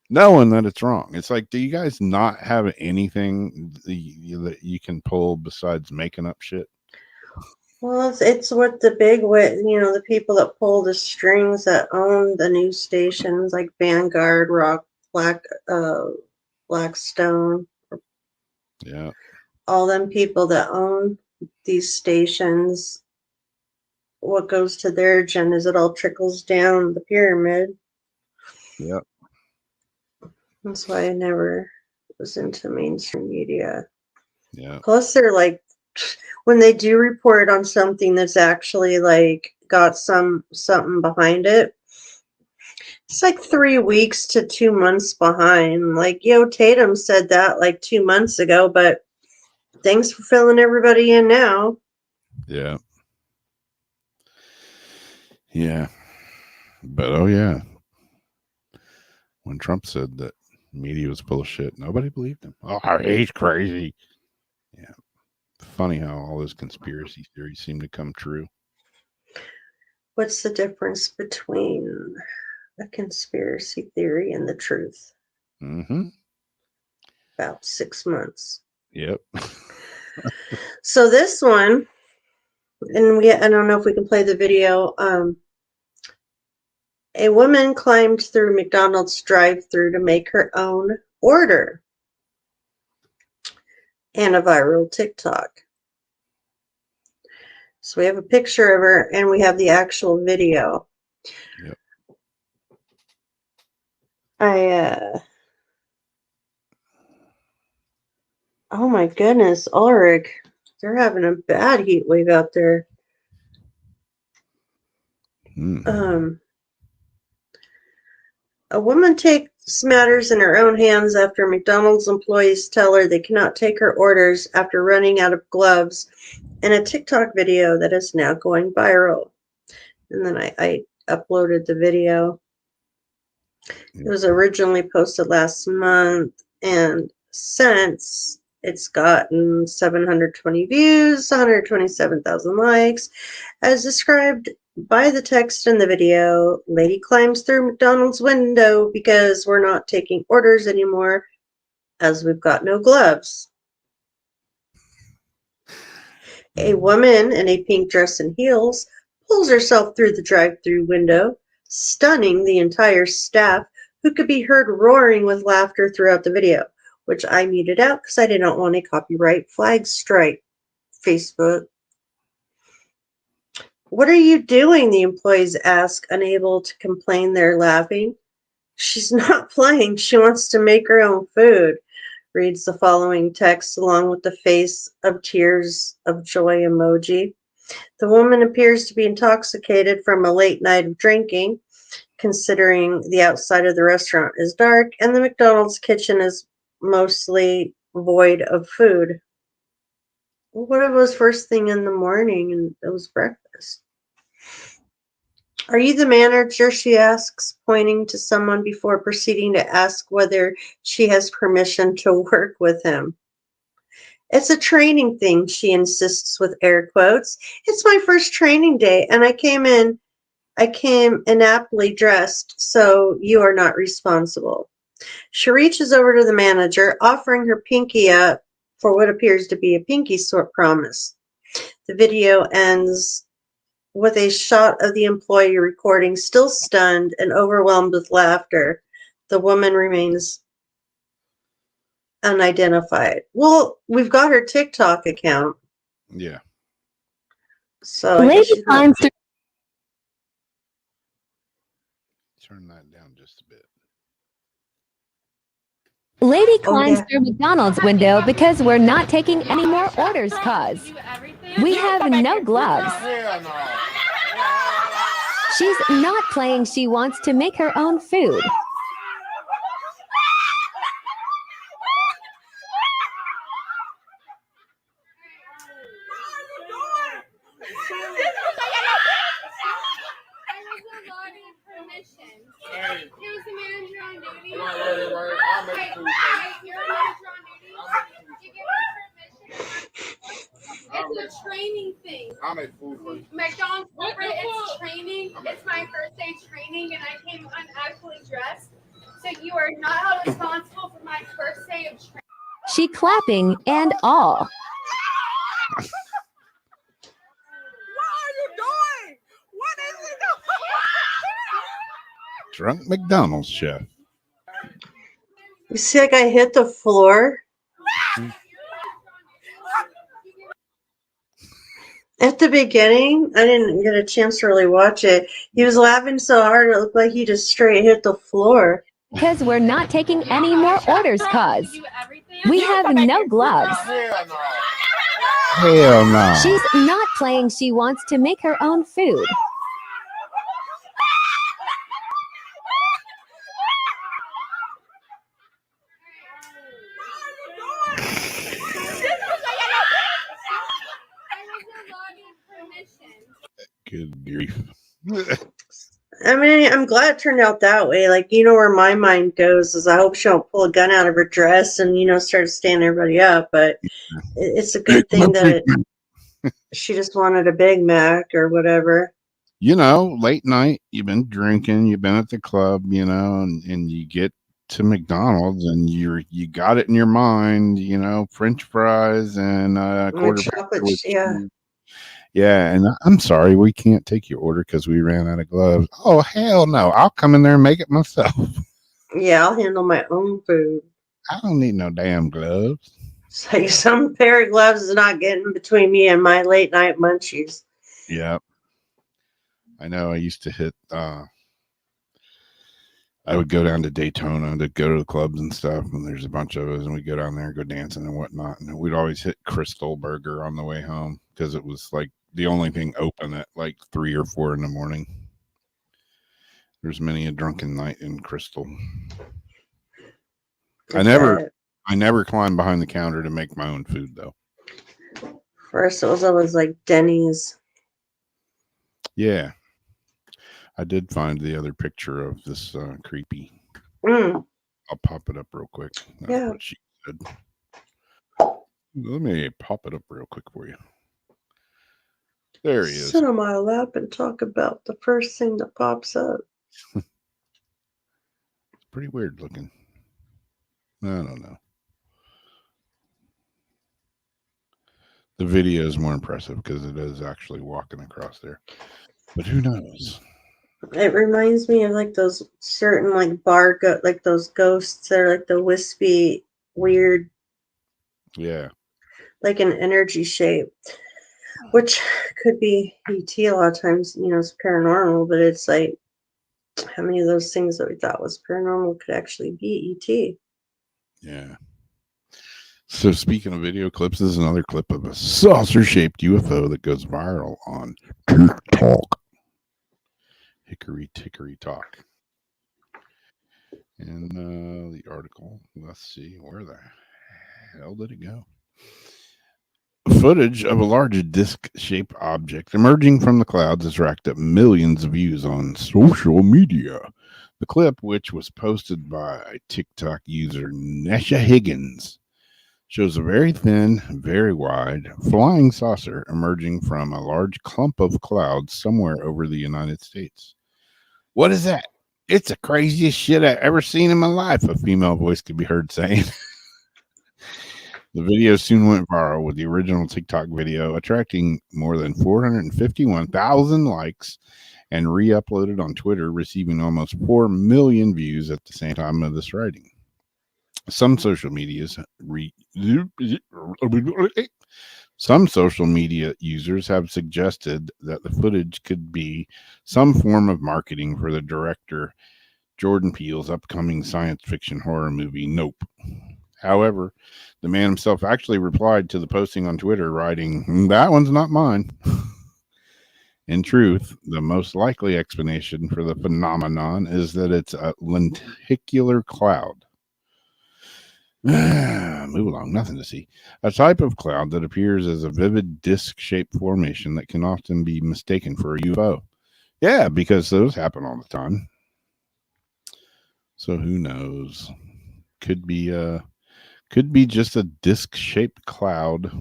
knowing that it's wrong. It's like, do you guys not have anything that you can pull besides making up shit? Well, it's what the the people that pull the strings that own the news stations like Vanguard, Rock, Blackstone. Yeah. All them people that own these stations what goes to their agendas. It all trickles down the pyramid. Yep. That's why I never was into mainstream media. Yeah. Plus, they're like, when they do report on something that's actually like got something behind it, it's like 3 weeks to 2 months behind. Like, Tatum said that like 2 months ago, but thanks for filling everybody in now. Yeah. Yeah. But oh yeah. When Trump said that media was bullshit, nobody believed him. Oh, he's crazy. Yeah. Funny how all those conspiracy theories seem to come true. What's the difference between a conspiracy theory and the truth? Mm-hmm. About 6 months. Yep. So this one, and I don't know if we can play the video. A woman climbed through McDonald's drive-thru to make her own order. And a viral TikTok. So we have a picture of her and we have the actual video. Yep. Oh my goodness, Ulrich, they're having a bad heat wave out there. A woman takes matters in her own hands after McDonald's employees tell her they cannot take her orders after running out of gloves in a TikTok video that is now going viral. And then I uploaded the video. It was originally posted last month, and since it's gotten 720 views, 127,000 likes. As described by the text in the video, lady climbs through McDonald's window because we're not taking orders anymore as we've got no gloves. A woman in a pink dress and heels pulls herself through the drive-thru window, stunning the entire staff, who could be heard roaring with laughter throughout the video, which I muted out because I didn't want a copyright flag strike. Facebook. What are you doing? The employees ask, unable to complain they're laughing. She's not playing. She wants to make her own food, reads the following text along with the face of tears of joy emoji. The woman appears to be intoxicated from a late night of drinking, considering the outside of the restaurant is dark and the McDonald's kitchen is mostly void of food. What if it was first thing in the morning and it was breakfast? Are you the manager? She asks, pointing to someone before proceeding to ask whether she has permission to work with him. It's a training thing, she insists with air quotes. It's my first training day, and I came inaptly dressed, so you are not responsible. She reaches over to the manager, offering her pinky up for what appears to be a pinky sort promise. The video ends with a shot of the employee recording, still stunned and overwhelmed with laughter. The woman remains unidentified. Well, we've got her TikTok account. Yeah. So I guess she's not. Turn that down just a bit. Lady climbs through McDonald's window because we're not taking any more orders, cause we have no gloves. She's not playing. She wants to make her own food. It's a training thing. I'm a food for you. McDonald's corporate, it's training. It's my first day training, and I came unactually dressed. So you are not held responsible for my first day of training. She clapping and all. What are you doing? What is he doing? Drunk McDonald's chef. You see that guy hit the floor? At the beginning, I didn't get a chance to really watch it. He was laughing so hard it looked like he just straight hit the floor. Because we're not taking any more orders, cuz we have no gloves. Hell no. She's not playing. She wants to make her own food. Good grief. I mean, I'm glad it turned out that way. Like, you know where my mind goes is I hope she don't pull a gun out of her dress and, start standing everybody up. But it's a good thing that she just wanted a Big Mac or whatever. Late night, you've been drinking, you've been at the club, and you get to McDonald's and you got it in your mind, French fries and quarter chocolate, with yeah. cheese. Yeah, and I'm sorry, we can't take your order because we ran out of gloves. Oh, hell no. I'll come in there and make it myself. Yeah, I'll handle my own food. I don't need no damn gloves. It's like some pair of gloves is not getting between me and my late night munchies. Yeah. I know I used to hit, I would go down to Daytona to go to the clubs and stuff, and there's a bunch of us, and we'd go down there and go dancing and whatnot. And we'd always hit Crystal Burger on the way home because it was like the only thing open at like 3 or 4 in the morning. There's many a drunken night in Crystal. I never climbed behind the counter to make my own food though. First it was always like Denny's. Yeah. I did find the other picture of this creepy. I'll pop it up real quick. That's what she said. Let me pop it up real quick for you. There he is. Sit on my lap and talk about the first thing that pops up. It's pretty weird looking. I don't know. The video is more impressive because it is actually walking across there. But who knows? It reminds me of like those certain like like those ghosts that are like the wispy, weird. Yeah. Like an energy shape, which could be ET a lot of times, it's paranormal, but it's like how many of those things that we thought was paranormal could actually be ET? Yeah. So speaking of video clips, this is another clip of a saucer-shaped UFO that goes viral on TikTok. Hickory Tickory Talk. And the article, let's see, where the hell did it go? Footage of a large disc-shaped object emerging from the clouds has racked up millions of views on social media. The clip, which was posted by TikTok user Nesha Higgins, shows a very thin, very wide flying saucer emerging from a large clump of clouds somewhere over the United States. What is that? It's the craziest shit I've ever seen in my life, a female voice could be heard saying. The video soon went viral, with the original TikTok video attracting more than 451,000 likes and re-uploaded on Twitter, receiving almost 4 million views at the same time of this writing. Some social media users have suggested that the footage could be some form of marketing for the director Jordan Peele's upcoming science fiction horror movie Nope. However, the man himself actually replied to the posting on Twitter, writing, "That one's not mine." In truth, the most likely explanation for the phenomenon is that it's a lenticular cloud. Move along, nothing to see. A type of cloud that appears as a vivid disc-shaped formation that can often be mistaken for a UFO. Yeah, because those happen all the time. So who knows? Could be just a disc-shaped cloud,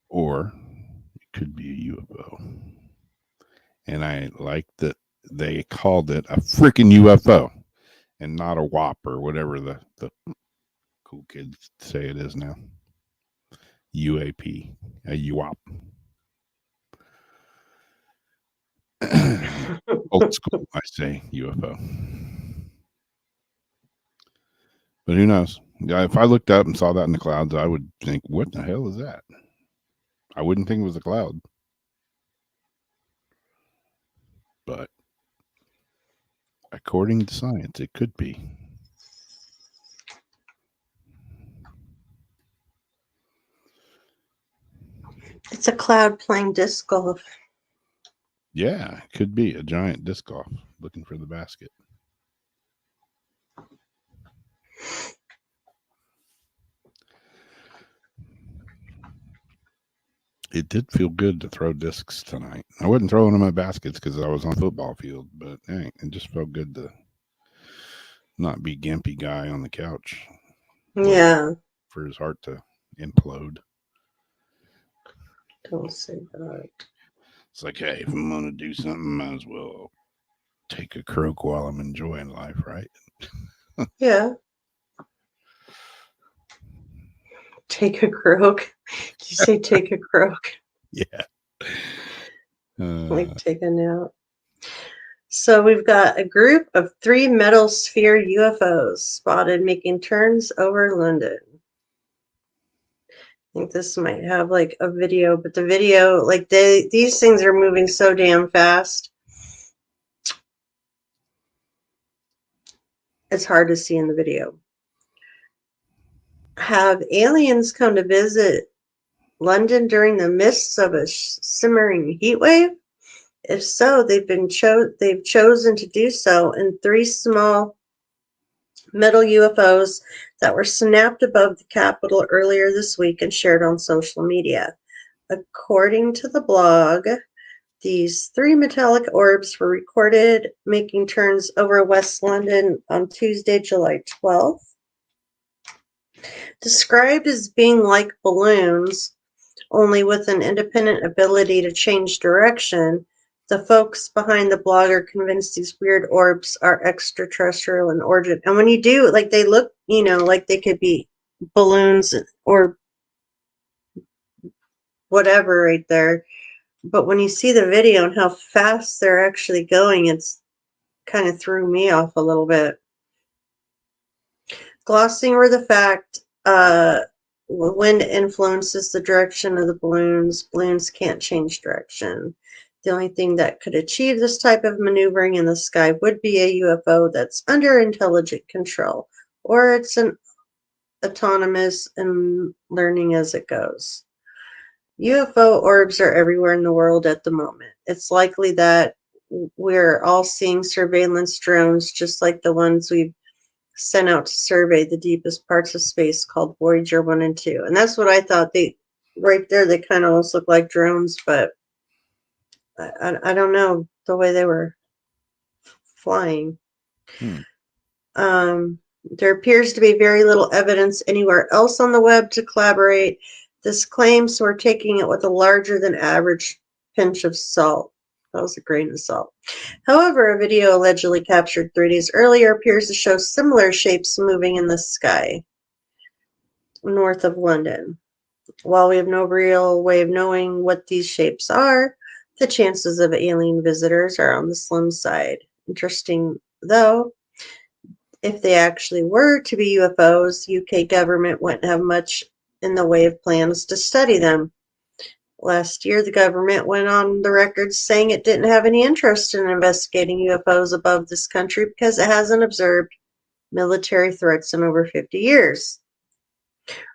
or it could be a UFO. And I like that they called it a freaking UFO and not a WAP or whatever the cool kids say it is now. UAP, a UAP. Old school, I say UFO. But who knows? If I looked up and saw that in the clouds, I would think, what the hell is that? I wouldn't think it was a cloud. But according to science, it could be. It's a cloud playing disc golf. Yeah, it could be a giant disc golf looking for the basket. It did feel good to throw discs tonight. I wasn't throwing them at baskets because I was on the football field, but hey, it just felt good to not be gimpy guy on the couch. Yeah. For his heart to implode. Don't say that. It's like, hey, if I'm going to do something, might as well take a croak while I'm enjoying life, right? Yeah. Take a croak. Did you say take a croak? Yeah. Like take a nap. So we've got a group of 3 metal sphere UFOs spotted making turns over London. I think this might have like a video, but the video, like these things are moving so damn fast. It's hard to see in the video. Have aliens come to visit London during the midst of a simmering heat wave? If so, they've chosen to do so in 3 small metal UFOs that were snapped above the Capitol earlier this week and shared on social media. According to the blog, these 3 metallic orbs were recorded making turns over West London on Tuesday, July 12th. Described as being like balloons, only with an independent ability to change direction, the folks behind the blog are convinced these weird orbs are extraterrestrial in origin. And when you do, like, they look, like they could be balloons or whatever right there. But when you see the video and how fast they're actually going, it's kind of threw me off a little bit. Glossing over the fact wind influences the direction of the balloons. Balloons can't change direction. The only thing that could achieve this type of maneuvering in the sky would be a UFO that's under intelligent control, or it's an autonomous and learning as it goes. UFO orbs are everywhere in the world at the moment. It's likely that we're all seeing surveillance drones just like the ones we've sent out to survey the deepest parts of space called Voyager 1 and 2. And that's what I thought. Right there, they kind of almost look like drones, but I don't know the way they were flying. There appears to be very little evidence anywhere else on the web to corroborate this claim, so we're taking it with a larger than average pinch of salt. That was a grain of salt. However, a video allegedly captured 3 days earlier appears to show similar shapes moving in the sky north of London. While we have no real way of knowing what these shapes are, the chances of alien visitors are on the slim side. Interesting, though, if they actually were to be UFOs, UK government wouldn't have much in the way of plans to study them. Last year, the government went on the record saying it didn't have any interest in investigating UFOs above this country because it hasn't observed military threats in over 50 years.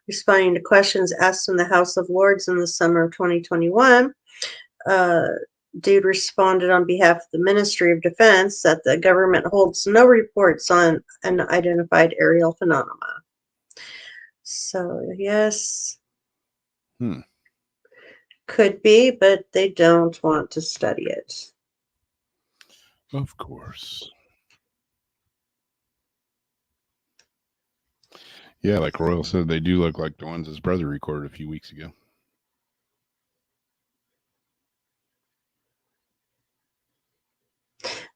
Responding to questions asked in the House of Lords in the summer of 2021, Dude responded on behalf of the Ministry of Defense that the government holds no reports on unidentified aerial phenomena. So, yes. Could be, but they don't want to study it. Of course. Yeah, like Royal said, they do look like the ones his brother recorded a few weeks ago.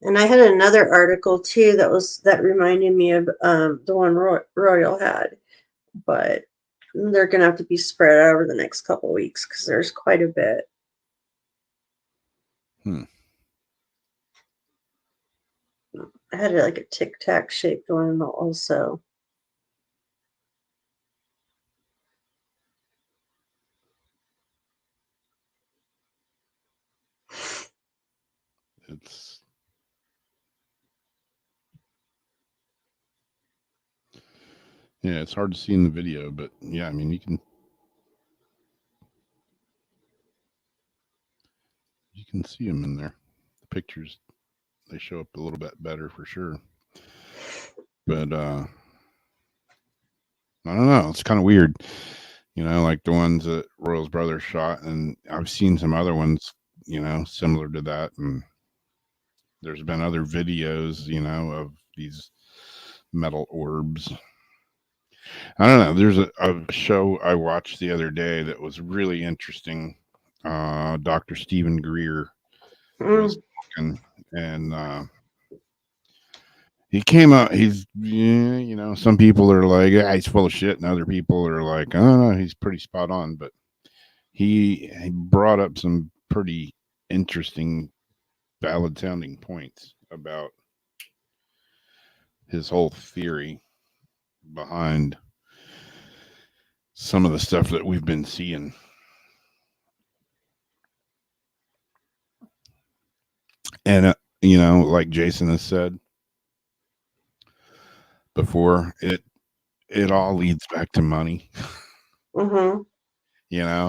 And I had another article too that reminded me of the one Royal had, but they're gonna have to be spread out over the next couple of weeks because there's quite a bit. I had like a tic tac shape going also. It's hard to see in the video, but yeah, I mean, you can see them in there. The pictures, they show up a little bit better for sure. But I don't know. It's kind of weird, like the ones that Royal's brother shot, and I've seen some other ones, similar to that, and there's been other videos, of these metal orbs. I don't know. There's a show I watched the other day that was really interesting. Dr. Stephen Greer was talking, and he came out. He's, some people are like, he's full of shit, and other people are like, oh, no, he's pretty spot on. But he brought up some pretty interesting, valid sounding points about his whole theory behind some of the stuff that we've been seeing. And, like Jason has said before, it all leads back to money. Mm-hmm.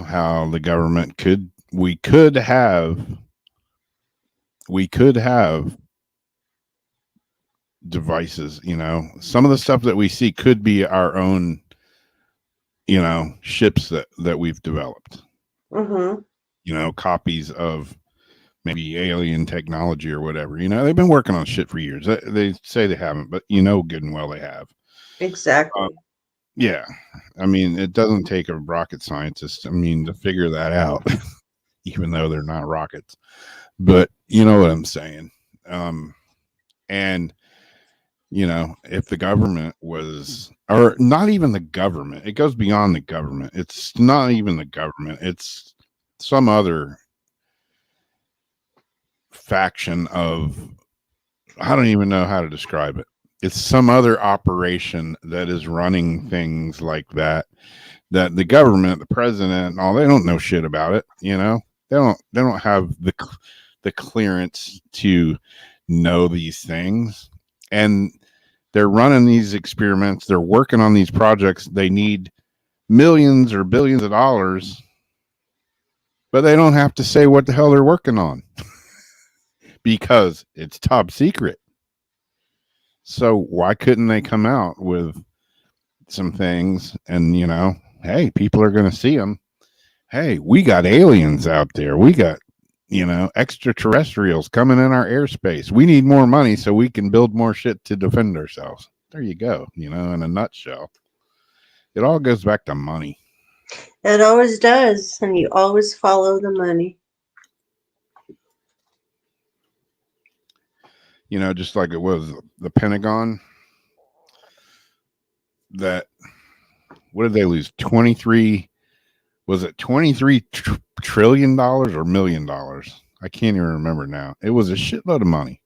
How the government we could have devices, some of the stuff that we see could be our own, ships that we've developed. Mm-hmm. Copies of maybe alien technology or whatever. They've been working on shit for years. They say they haven't, but good and well they have. Exactly. Yeah. I mean, it doesn't take a rocket scientist, to figure that out, even though they're not rockets. But you know what I'm saying? And, if the government was, or not even the government, it goes beyond the government. It's not even the government. It's some other faction of, I don't even know how to describe it. It's some other operation that is running things like that the government, the president, and all, they don't know shit about it. They don't have the clearance to know these things, and they're running these experiments. They're working on these projects. They need millions or billions of dollars, but they don't have to say what the hell they're working on because it's top secret. So why couldn't they come out with some things and, hey, people are going to see them. Hey, we got aliens out there. We got, extraterrestrials coming in our airspace. We need more money so we can build more shit to defend ourselves. There you go. In a nutshell, it all goes back to money. It always does. And you always follow the money. Just like it was the Pentagon, that, what did they lose? 23, was it $23 trillion or $1 million? I can't even remember now. It was a shitload of money.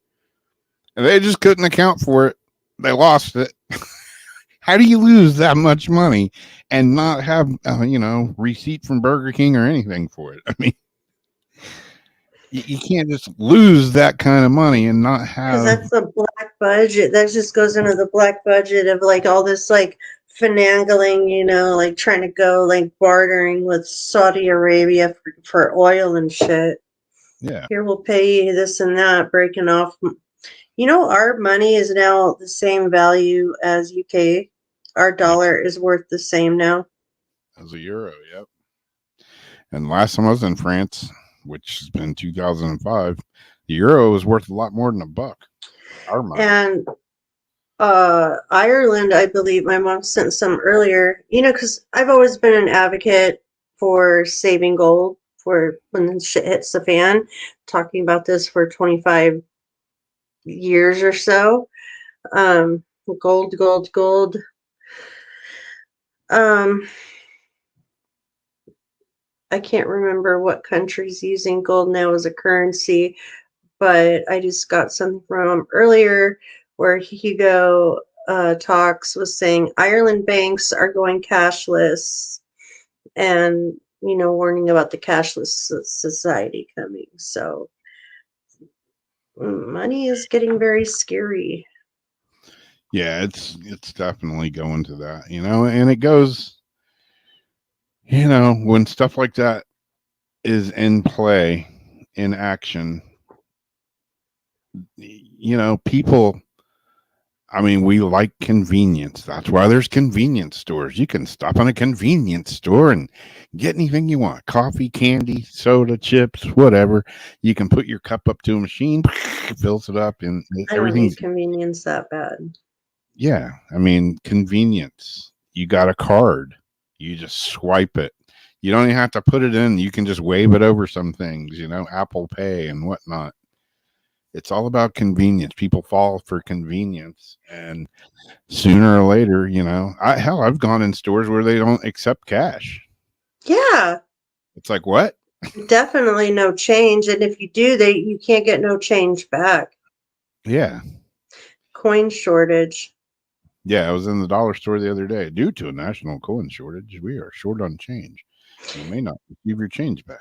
And they just couldn't account for it. They lost it. How do you lose that much money and not have, receipt from Burger King or anything for it? I mean, you can't just lose that kind of money and not have. Because that's the black budget. That just goes into the black budget of like all this like finagling, like trying to go like bartering with Saudi Arabia for oil and shit. Yeah. Here we'll pay you this and that, breaking off. Our money is now the same value as UK. Our dollar is worth the same now. As a euro, yep. And last time I was in France, which has been 2005, the euro was worth a lot more than $1. Our money. And Ireland, I believe, my mom sent some earlier, because I've always been an advocate for saving gold for when shit hits the fan, talking about this for 25 years or so. Gold. I can't remember what country's using gold now as a currency, but I just got something from earlier where Hugo Talks was saying Ireland banks are going cashless and, warning about the cashless society coming. So Money is getting very scary. Yeah, it's definitely going to that, and it goes, when stuff like that is in play, in action, people, I mean, we like convenience. That's why there's convenience stores. You can stop in a convenience store and get anything you want. Coffee, candy, soda, chips, whatever. You can put your cup up to a machine, fills it up, and I don't everything's, need convenience that bad. yeah. I mean, convenience. You got a card. You just swipe it. You don't even have to put it in. You can just wave it over some things, Apple Pay and whatnot. It's all about convenience. People fall for convenience, and sooner or later, I've gone in stores where they don't accept cash. Yeah, It's like, what? definitely no change, and if you do, you can't get no change back. Yeah. Coin shortage. Yeah, I was in the dollar store the other day. Due to a national coin shortage, we are short on change. You may not receive your change back.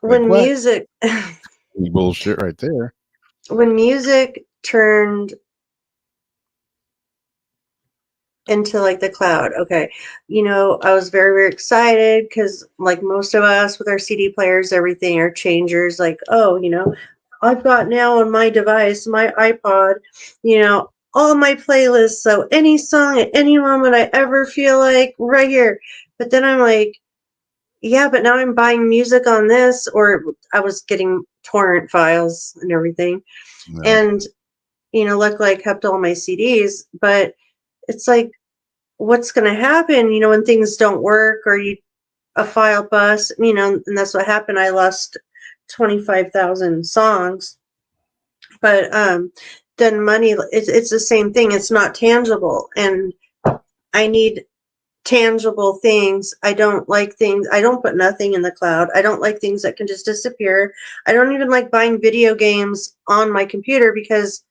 Like, When what? music Bullshit right there. when music turned into like the cloud. Okay. I was very, very excited because like most of us with our CD players, everything are changers, like, oh, I've got now on my device, my iPod, all my playlists. So any song at any moment I ever feel like right here. But then I'm like, yeah, but now I'm buying music on this, or I was getting torrent files and everything. No. And, luckily I kept all my CDs, but it's like, what's going to happen, when things don't work or a file bust, and that's what happened. I lost 25,000 songs, but then money, it's the same thing. It's not tangible, and I need tangible things. I don't like things. I don't put nothing in the cloud. I don't like things that can just disappear. I don't even like buying video games on my computer because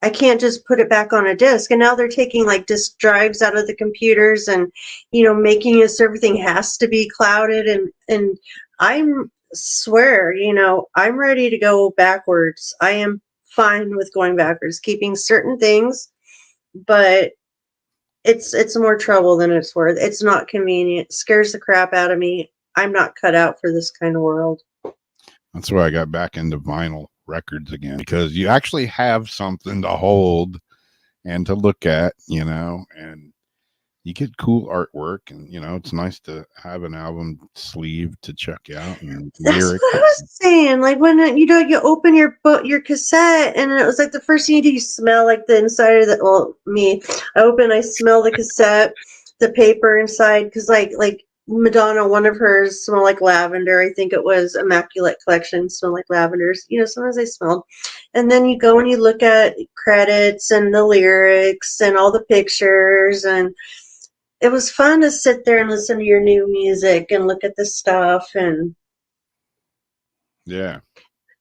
I can't just put it back on a disk. And now they're taking like disk drives out of the computers and, making it so everything has to be clouded. And I'm swear, I'm ready to go backwards. I am fine with going backwards, keeping certain things, but it's more trouble than it's worth. It's not convenient. It scares the crap out of me. I'm not cut out for this kind of world. That's why I got back into vinyl records again, because you actually have something to hold and to look at, and you get cool artwork, and it's nice to have an album sleeve to check out and That's lyrics. what I was saying. Like when you open your cassette, and it was like the first thing you do, you smell like the inside of the. Well, me, I smell the cassette, the paper inside, because like Madonna, one of hers smelled like lavender. I think it was Immaculate Collection, smelled like lavenders. Sometimes I smelled. And then you go and you look at credits and the lyrics and all the pictures, and it was fun to sit there and listen to your new music and look at the stuff, and Yeah.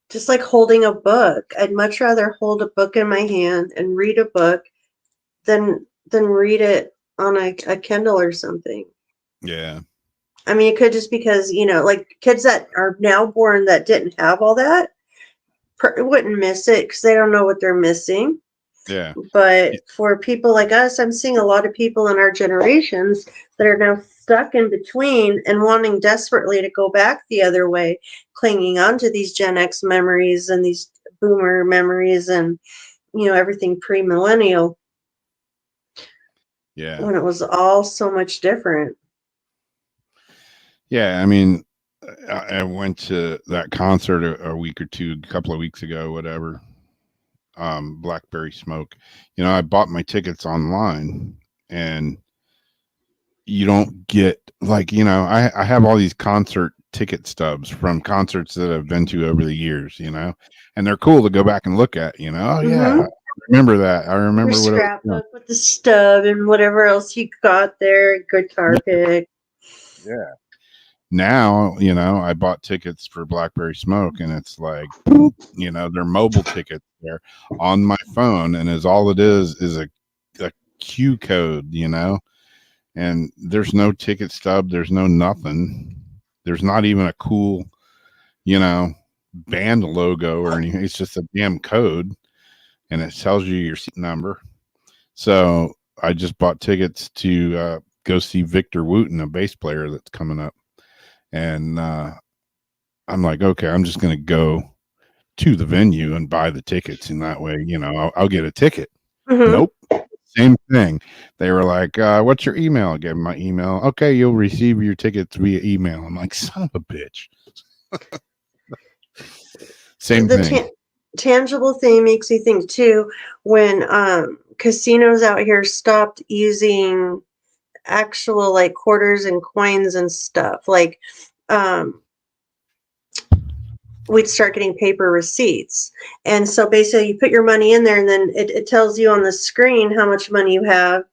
just like holding a book. I'd much rather hold a book in my hand and read a book than read it on a Kindle or something. Yeah. I mean, it could just because, like kids that are now born that didn't have all that wouldn't miss it because they don't know what they're missing. Yeah. But for people like us, I'm seeing a lot of people in our generations that are now stuck in between and wanting desperately to go back the other way, clinging on to these Gen X memories and these boomer memories and, everything pre-millennial. Yeah. When it was all so much different. Yeah. I mean, I went to that concert a couple of weeks ago, whatever. Blackberry Smoke. I bought my tickets online, and you don't get like, I have all these concert ticket stubs from concerts that I've been to over the years, and they're cool to go back and look at, oh yeah, I remember that. I remember Your what scrapbook with the stub and whatever else you got there, guitar pick. Yeah. Now, I bought tickets for Blackberry Smoke, and it's like, boop, they're mobile tickets there on my phone, and all it is a Q code, and there's no ticket stub, there's no nothing. There's not even a cool, band logo or anything. It's just a damn code, and it tells you your seat number. So I just bought tickets to go see Victor Wooten, a bass player that's coming up. And I'm like, okay, I'm just going to go to the venue and buy the tickets. And that way, I'll get a ticket. Mhm. Nope. Same thing. They were like, what's your email? I gave them my email. Okay, you'll receive your tickets via email. I'm like, son of a bitch. Same The thing. tangible thing makes me think too, when casinos out here stopped using actual like quarters and coins and stuff, like we'd start getting paper receipts. And so basically you put your money in there, and then it tells you on the screen how much money you have,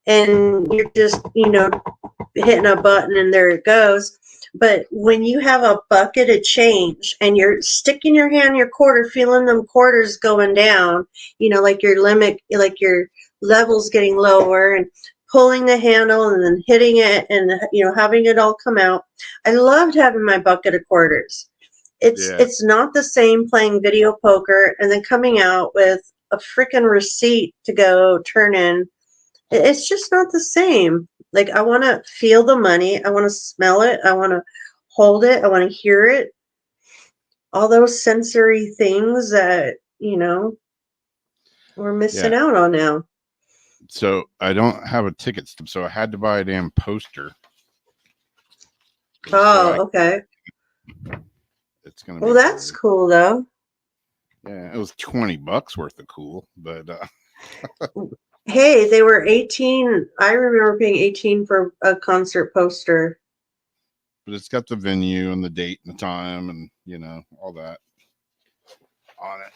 and you're just hitting a button and there it goes. But when you have a bucket of change and you're sticking your hand in your quarter, feeling them quarters going down, like your limit, like your level's getting lower, and pulling the handle and then hitting it, and having it all come out. I loved having my bucket of quarters. It's not the same playing video poker and then coming out with a freaking receipt to go turn in. It's just not the same. Like, I want to feel the money. I want to smell it. I want to hold it. I want to hear it. All those sensory things that, we're missing out on now. So I don't have a ticket stub, so I had to buy a damn poster. Okay. It's gonna. Well, that's cool though. Yeah, it was $20 worth of cool, but hey, they were 18. I remember paying 18 for a concert poster. But it's got the venue and the date and the time and all that on it.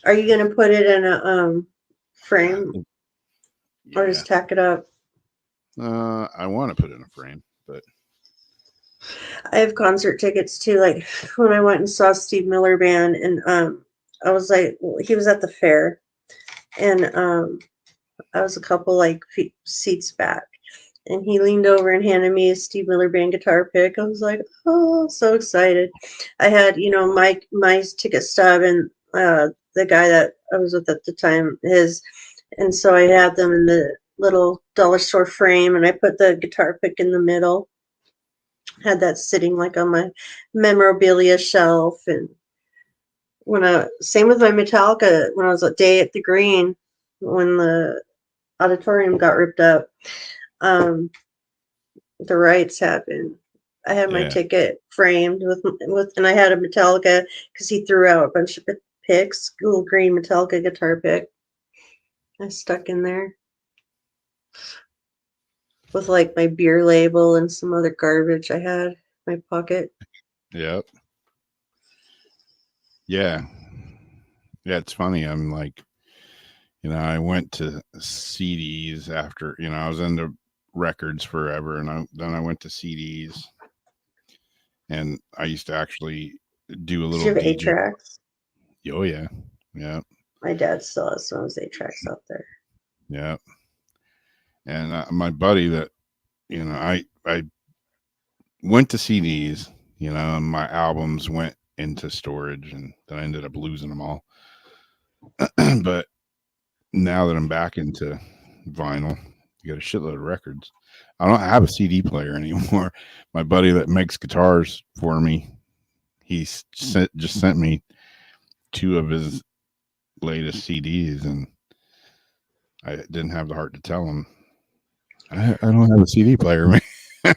Are you gonna put it in a frame or just tack it up? I want to put it in a frame, but I have concert tickets too. Like when I went and saw Steve Miller Band, and I was like, he was at the fair, and I was a couple like seats back, and he leaned over and handed me a Steve Miller Band guitar pick. I was like, oh, so excited. I had my ticket stub and the guy that I was with at the time his, and so I had them in the little dollar store frame, and I put the guitar pick in the middle. Had that sitting like on my memorabilia shelf. And same with my Metallica, when I was a day at the Green, when the auditorium got ripped up, the riots happened. I had my ticket framed with, and I had a Metallica because he threw out a bunch of picks, little green Metallica guitar pick. I stuck in there with like my beer label and some other garbage I had in my pocket. Yep. Yeah. Yeah, it's funny. I'm like, I went to CDs after, I was into records forever, and then I went to CDs, and I used to actually do a little Did you have DJ. 8-tracks? Oh yeah. Yeah. My dad still has some of those 8-tracks out there. Yeah. And my buddy that, I went to CDs, and my albums went into storage, and then I ended up losing them all. But now that I'm back into vinyl, you got a shitload of records. I don't have a CD player anymore. My buddy that makes guitars for me, he just sent me 2 of his latest CDs, and I didn't have the heart to tell him I don't have a CD player, man. And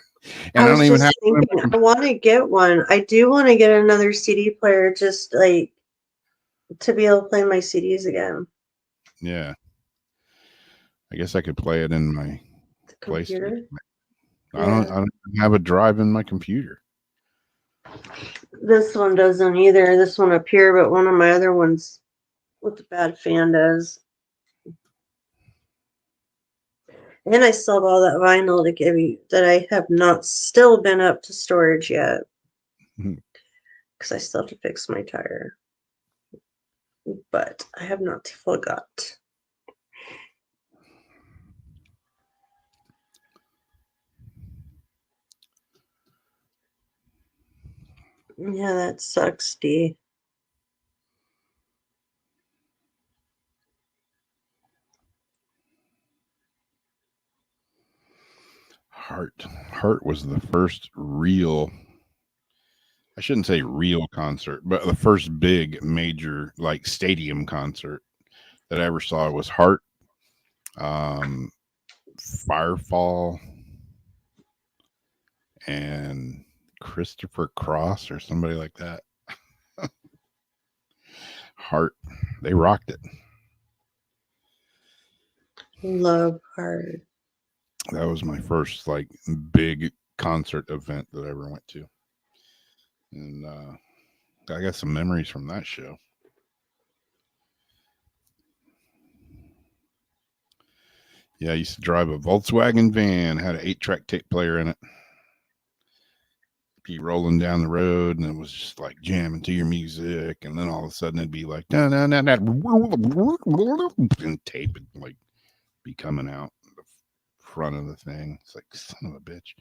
I don't even have thinking, I want to get one. I do want to get another CD player, just like to be able to play my CDs again. Yeah. I guess I could play it in my computer. I don't have a drive in my computer. This one doesn't either. This one up here, but one of my other ones with the bad fan does. And I still have all that vinyl to give you that I have not still been up to storage yet. Because I still have to fix my tire. But I have not forgot. Yeah, that sucks, D. Heart was the first real, I shouldn't say real concert, but the first big major like stadium concert that I ever saw was Heart, um, Firefall, and Christopher Cross or somebody like that. Heart, they rocked it. Love Heart. That was my first like big concert event that I ever went to, and I got some memories from that show. Yeah, I used to drive a Volkswagen van, had an 8-track tape player in it. Be rolling down the road, and it was just like jamming to your music, and then all of a sudden it'd be like na na na na, and tape would like be coming out the front of the thing. It's like, son of a bitch.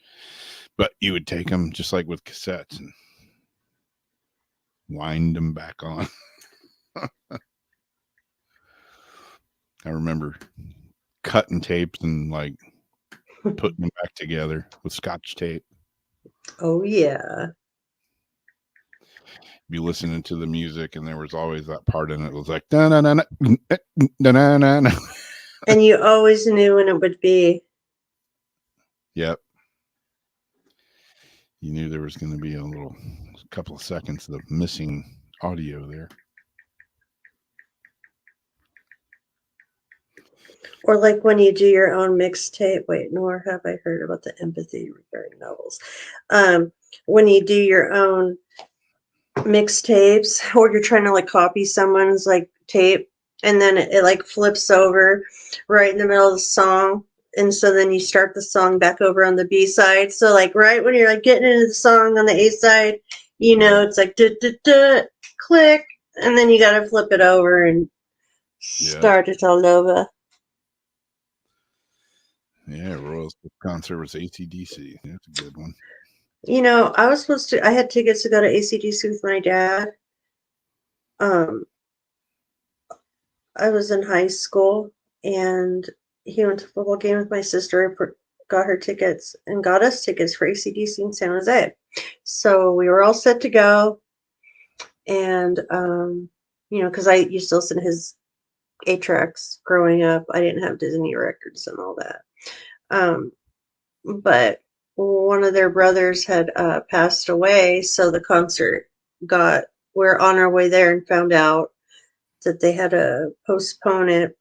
But you would take them just like with cassettes and wind them back on. I remember cutting tapes and like putting them back together with Scotch tape. Oh, yeah. Be listening to the music, and there was always that part in it. It was like da na na na da na na na. And you always knew when it would be. Yep. You knew there was going to be a couple of seconds of missing audio there. Or like when you do your own mixtape. Wait, nor have I heard about the empathy regarding novels. When you do your own mixtapes, or you're trying to like copy someone's like tape, and then it like flips over right in the middle of the song, and so then you start the song back over on the B side. So like right when you're like getting into the song on the A side, you know, it's like duh, duh, duh, click, and then you got to flip it over and start it all over. Yeah, Royal's concert was AC/DC. That's a good one. You know, I had tickets to go to AC/DC with my dad. I was in high school, and he went to a football game with my sister. Got her tickets and got us tickets for AC/DC in San Jose. So we were all set to go, and you know, because I used to listen to his 8-tracks growing up. I didn't have Disney records and all that. But one of their brothers had passed away, so the concert we're on our way there and found out that they had to postpone it,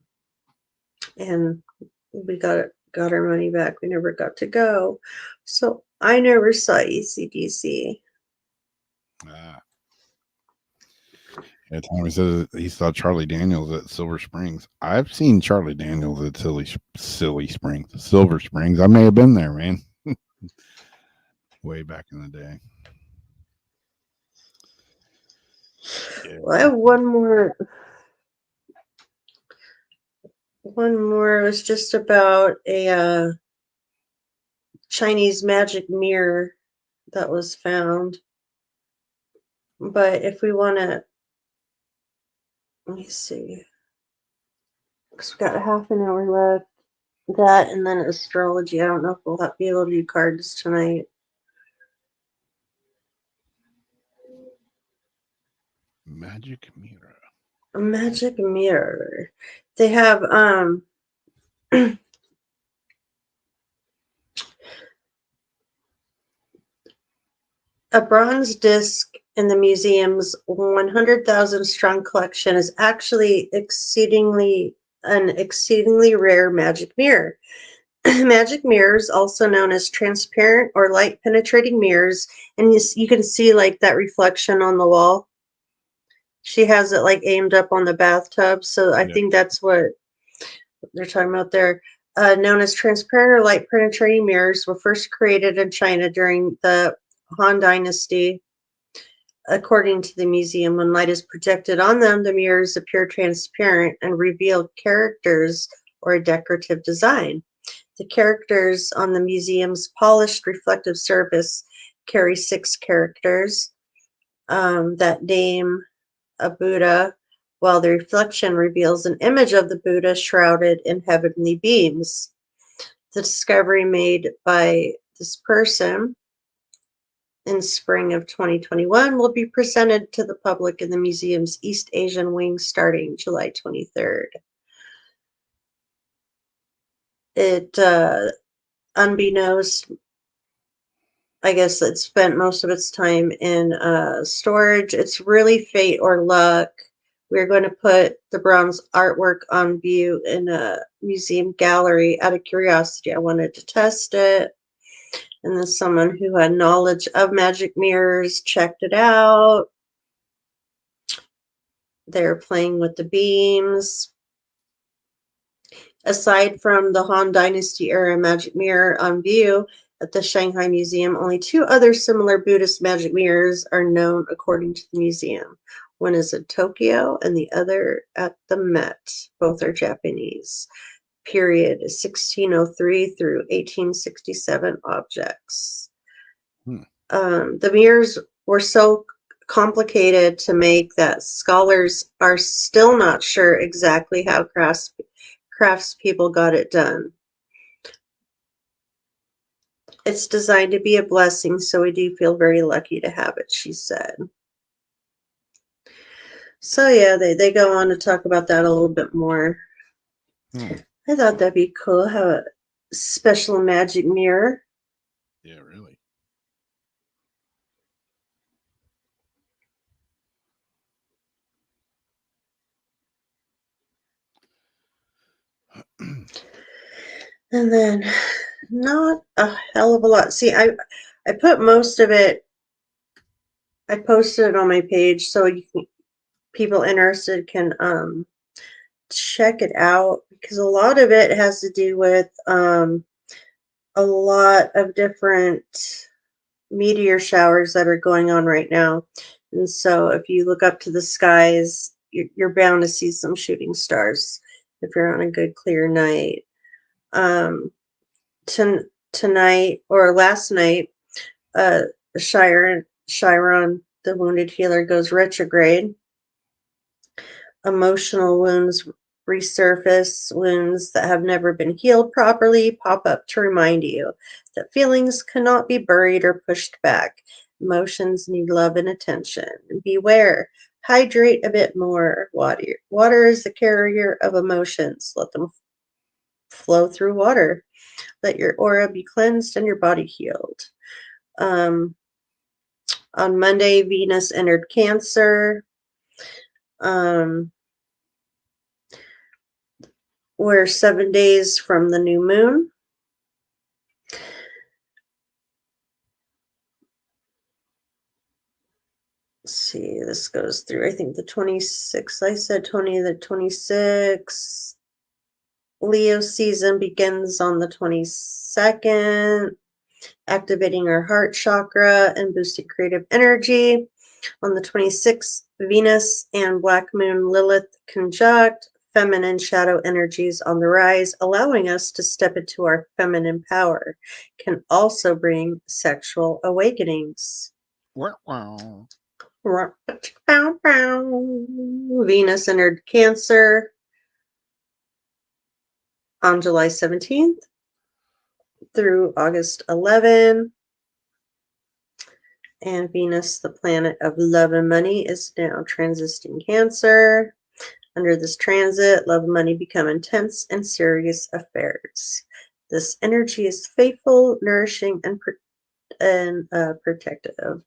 and we got our money back. We never got to go, so I never saw AC/DC. Yeah, Tommy says he saw Charlie Daniels at Silver Springs. I've seen Charlie Daniels at Silver Springs. I may have been there, man. Way back in the day. Yeah. Well, I have one more. It was just about a Chinese magic mirror that was found. But if we want to, let me see, because we got half an hour left. That and then astrology. I don't know if we'll be able to do cards tonight. Magic mirror. A magic mirror. They have a bronze disc in the museum's 100,000 strong collection is actually an exceedingly rare magic mirror. Magic mirrors, also known as transparent or light penetrating mirrors, and you can see like that reflection on the wall. She has it like aimed up on the bathtub, so I think that's what they're talking about there. Known as transparent or light penetrating mirrors were first created in China during the Han Dynasty. According to the museum, when light is projected on them, the mirrors appear transparent and reveal characters or a decorative design. The characters on the museum's polished reflective surface carry 6 characters. that name a Buddha, while the reflection reveals an image of the Buddha shrouded in heavenly beams. The discovery made by this person in spring of 2021 will be presented to the public in the museum's East Asian wing starting July 23rd. It, unbeknownst, I guess it spent most of its time in storage. It's really fate or luck. We're going to put the bronze artwork on view in a museum gallery out of curiosity. I wanted to test it. And then someone who had knowledge of magic mirrors checked it out. They're playing with the beams. Aside from the Han Dynasty era magic mirror on view at the Shanghai Museum, only 2 other similar Buddhist magic mirrors are known according to the museum. One is in Tokyo and the other at the Met. Both are Japanese. Period 1603 through 1867 objects. The mirrors were so complicated to make that scholars are still not sure exactly how craftspeople got it done. It's designed to be a blessing, so we do feel very lucky to have it, she said. So yeah, they go on to talk about that a little bit more. I thought that'd be cool, have a special magic mirror. Yeah, really. And then not a hell of a lot. See, I put most of it, I posted it on my page so you can, people interested can check it out, because a lot of it has to do with a lot of different meteor showers that are going on right now. And so if you look up to the skies, you're bound to see some shooting stars if you're on a good clear night. Tonight or last night, Chiron, the wounded healer, goes retrograde. Emotional wounds resurface. Wounds that have never been healed properly pop up to remind you that feelings cannot be buried or pushed back. Emotions need love and attention. Beware. Hydrate a bit more. Water is the carrier of emotions. Let them flow through water. Let your aura be cleansed and your body healed. On Monday, Venus entered Cancer. We're 7 days from the new moon. Let's see, this goes through, I think, the 26th. I said 20 the 26th. Leo season begins on the 22nd, activating our heart chakra and boosting creative energy. On the 26th, Venus and Black Moon Lilith conjunct, feminine shadow energies on the rise, allowing us to step into our feminine power. Can also bring sexual awakenings. Venus entered Cancer on July 17th through August 11. And Venus, the planet of love and money, is now transiting Cancer. Under this transit, love and money become intense and serious affairs. This energy is faithful, nourishing, and protective.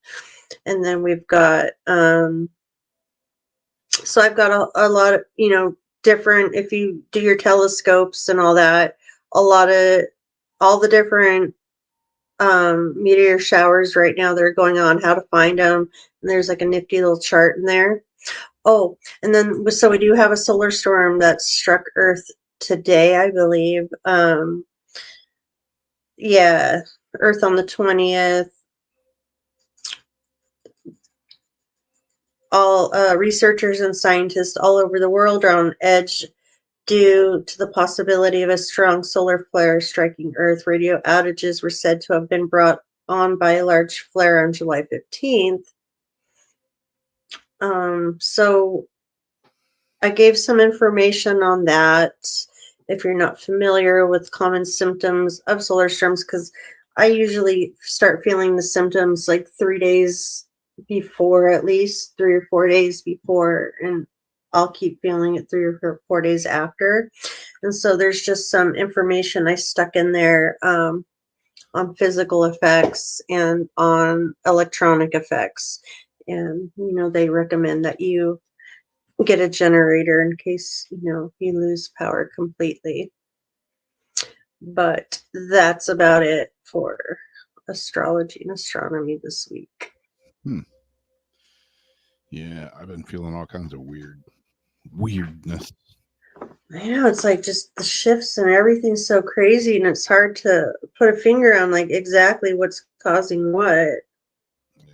And then we've got, so I've got a lot of, different, if you do your telescopes and all that, all the different meteor showers right now that are going on, how to find them. And there's like a nifty little chart in there. Oh, and then, so we do have a solar storm that struck Earth today, I believe. Yeah, Earth on the 20th. All researchers and scientists all over the world are on edge due to the possibility of a strong solar flare striking Earth. Radio outages were said to have been brought on by a large flare on July 15th. So I gave some information on that. If you're not familiar with common symptoms of solar storms, because I usually start feeling the symptoms like 3 days before, at least 3 or 4 days before, and I'll keep feeling it 3 or 4 days after. And so there's just some information I stuck in there on physical effects and on electronic effects. And, they recommend that you get a generator in case, you lose power completely. But that's about it for astrology and astronomy this week. Yeah, I've been feeling all kinds of weirdness. I know, it's like just the shifts and everything's so crazy, and it's hard to put a finger on like exactly what's causing what. Yeah.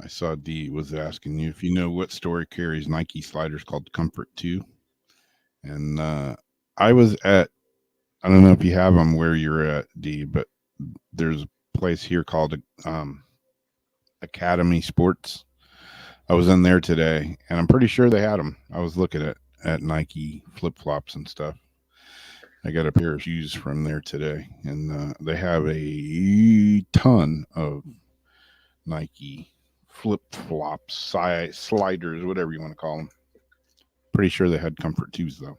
I saw D was asking you if you know what store carries Nike sliders called Comfort 2. And I don't know if you have them where you're at, D, but there's a place here called Academy Sports. I was in there today, and I'm pretty sure they had them. I was looking at Nike flip-flops and stuff. I got a pair of shoes from there today, and they have a ton of Nike flip-flops, sliders, whatever you want to call them. Pretty sure they had Comfort 2s, though.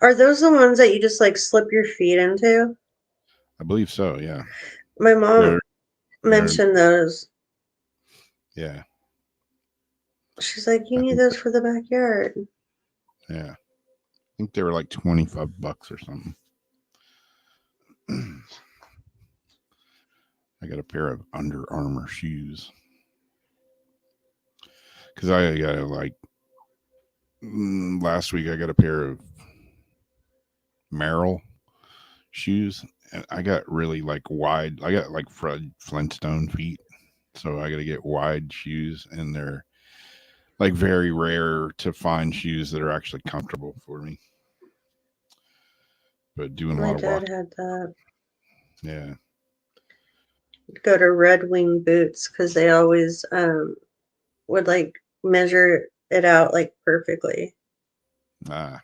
Are those the ones that you just like slip your feet into? I believe so, yeah. My mom mentioned those. Yeah. She's like, you need those for the backyard. Yeah. I think they were like $25 or something. I got a pair of Under Armour shoes. Because I got last week I got a pair of Merrill shoes. And I got really wide. I got like Fred Flintstone feet. So I got to get wide shoes, and they're like very rare to find shoes that are actually comfortable for me. But doing a lot of walking. My dad had that. Yeah. Go to Red Wing Boots because they always would like measure it out like perfectly. Ah.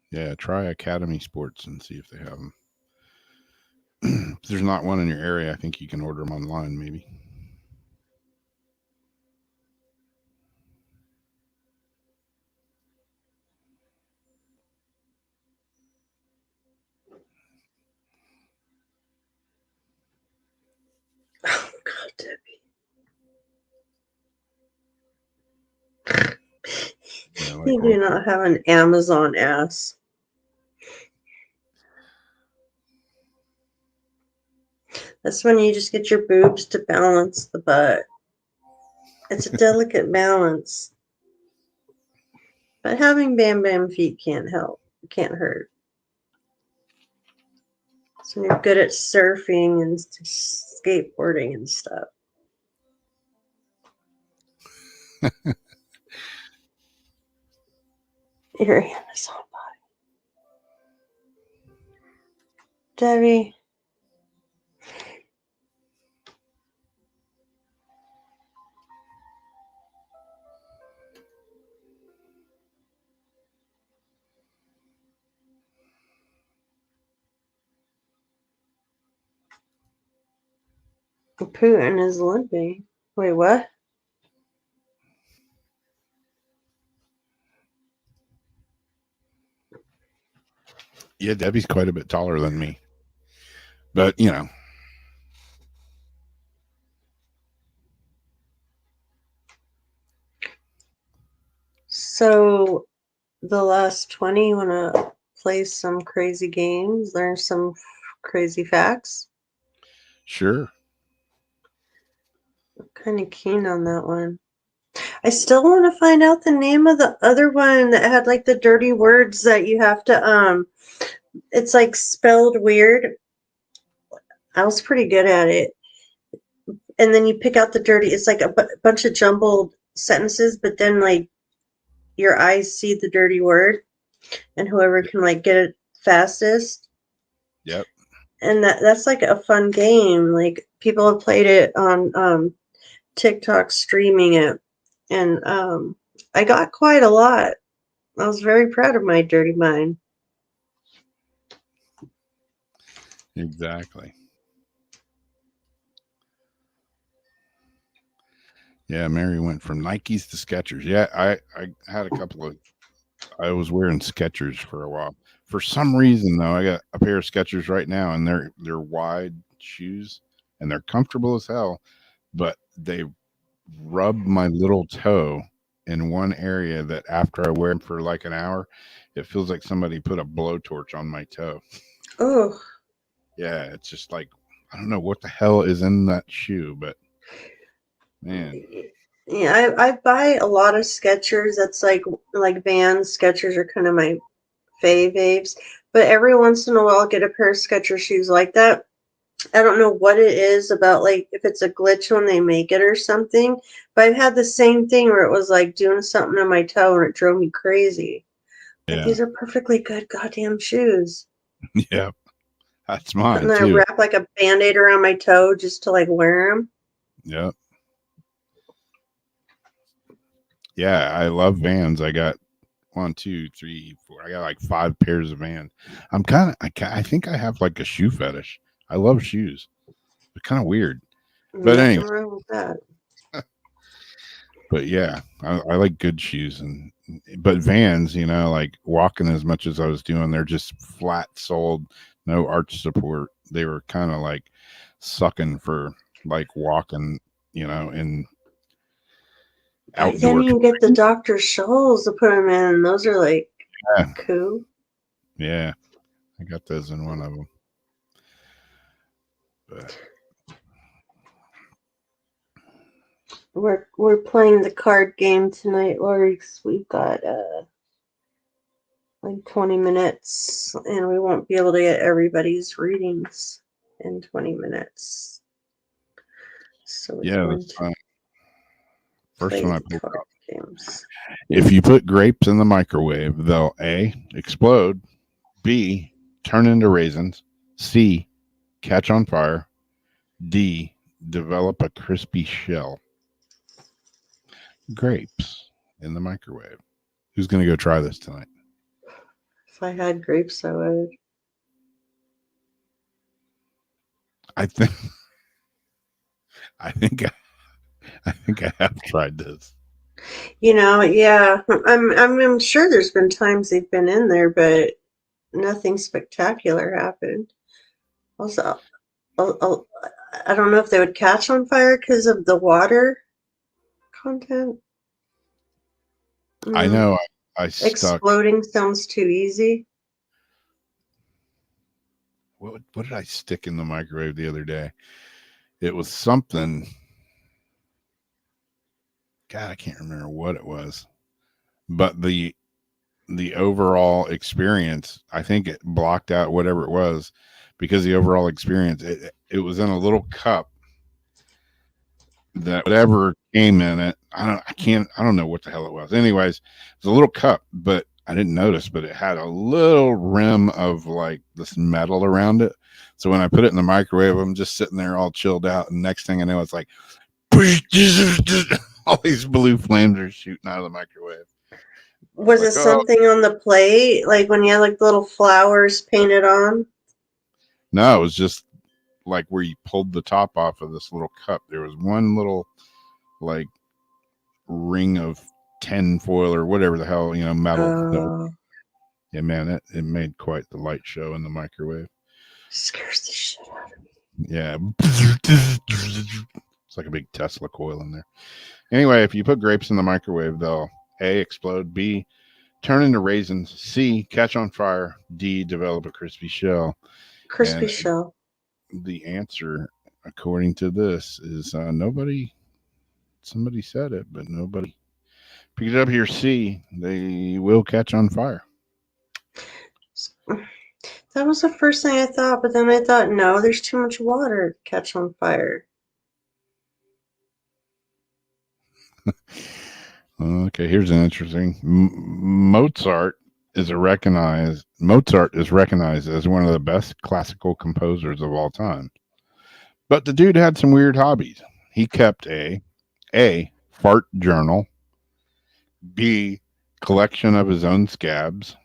Yeah, try Academy Sports and see if they have them. If there's not one in your area, I think you can order them online, maybe. Oh God, Debbie. Yeah, you do not have an Amazon ass. That's when you just get your boobs to balance the butt. It's a delicate balance. But having bam bam feet can't help. It can't hurt. So you're good at surfing and skateboarding and stuff. Your Amazon body. Debbie. Putin is limping. Wait, what? Yeah, Debbie's quite a bit taller than me. But, So, the last 20, you want to play some crazy games, learn some crazy facts? Sure. I'm kind of keen on that one. I still want to find out the name of the other one that had like the dirty words that you have to, it's like spelled weird. I was pretty good at it. And then you pick out the dirty, it's like a bunch of jumbled sentences, but then like your eyes see the dirty word, and whoever can like get it fastest. Yep. And that's like a fun game. Like people have played it on TikTok, streaming it, and I got quite a lot. I was very proud of my dirty mind. Exactly. Yeah, Mary went from Nikes to Skechers. Yeah, I had a couple of. I was wearing Skechers for a while. For some reason, though, I got a pair of Skechers right now, and they're wide shoes, and they're comfortable as hell. But they rub my little toe in one area that after I wear them for like an hour, it feels like somebody put a blowtorch on my toe. Oh. Yeah, it's just like I don't know what the hell is in that shoe, but man. Yeah, I buy a lot of Skechers. That's like Vans. Skechers are kind of my faves. But every once in a while, I'll get a pair of Skechers shoes like that. I don't know what it is about, like if it's a glitch when they make it or something. But I've had the same thing where it was like doing something on my toe and it drove me crazy. Like Yeah. these are perfectly good goddamn shoes. Yeah, that's mine And then I too. wrap like a Band-Aid around my toe just to like wear them. Yep. Yeah, I love Vans. I got 1, 2, 3, 4. I got like 5 pairs of Vans. I think I have like a shoe fetish. I love shoes. It's kind of weird. But Nothing anyway. wrong with that. But yeah, I like good shoes, but Vans, like walking as much as I was doing, they're just flat soled, no arch support. They were kind of like sucking for like walking, in outdoor. Then you can get the Dr. Scholl's to put them in. Those are like cool. Yeah, I got those in one of them. But we're playing the card game tonight, Lori. We've got like 20 minutes, and we won't be able to get everybody's readings in 20 minutes. So yeah, that's fine. First one I pulled out. Games. If you put grapes in the microwave, they'll A, explode, B, turn into raisins, C, catch on fire, D, develop a crispy shell. Grapes in the microwave. Who's going to go try this tonight? If I had grapes, I would. I think I have tried this. Yeah, I'm sure there's been times they've been in there, but nothing spectacular happened. Also, I don't know if they would catch on fire because of the water content. I know I stuck. Exploding sounds too easy. What did I stick in the microwave the other day? It was something. God, I can't remember what it was. But the overall experience, I think it blocked out whatever it was, because the overall experience, it was in a little cup that whatever came in it, I don't know what the hell it was. Anyways, it was a little cup, but I didn't notice, but it had a little rim of like this metal around it. So when I put it in the microwave, I'm just sitting there all chilled out, and next thing I know, it's like all these blue flames are shooting out of the microwave. Was it something on the plate, like when you had like little flowers painted on? No, it was just like where you pulled the top off of this little cup. There was one little like ring of tin foil or whatever the hell, metal. Yeah, man, it made quite the light show in the microwave. Scares the shit out of me. Yeah. It's like a big Tesla coil in there. Anyway, if you put grapes in the microwave, they'll A, explode, B, turn into raisins, C, catch on fire, D, develop a crispy shell. Crispy shell. The answer, according to this, is nobody. Somebody said it, but nobody picked it up here. C, they will catch on fire. That was the first thing I thought, but then I thought, no, there's too much water to catch on fire. Okay, here's an interesting. Mozart is recognized as one of the best classical composers of all time. But the dude had some weird hobbies. He kept a fart journal, B collection of his own scabs,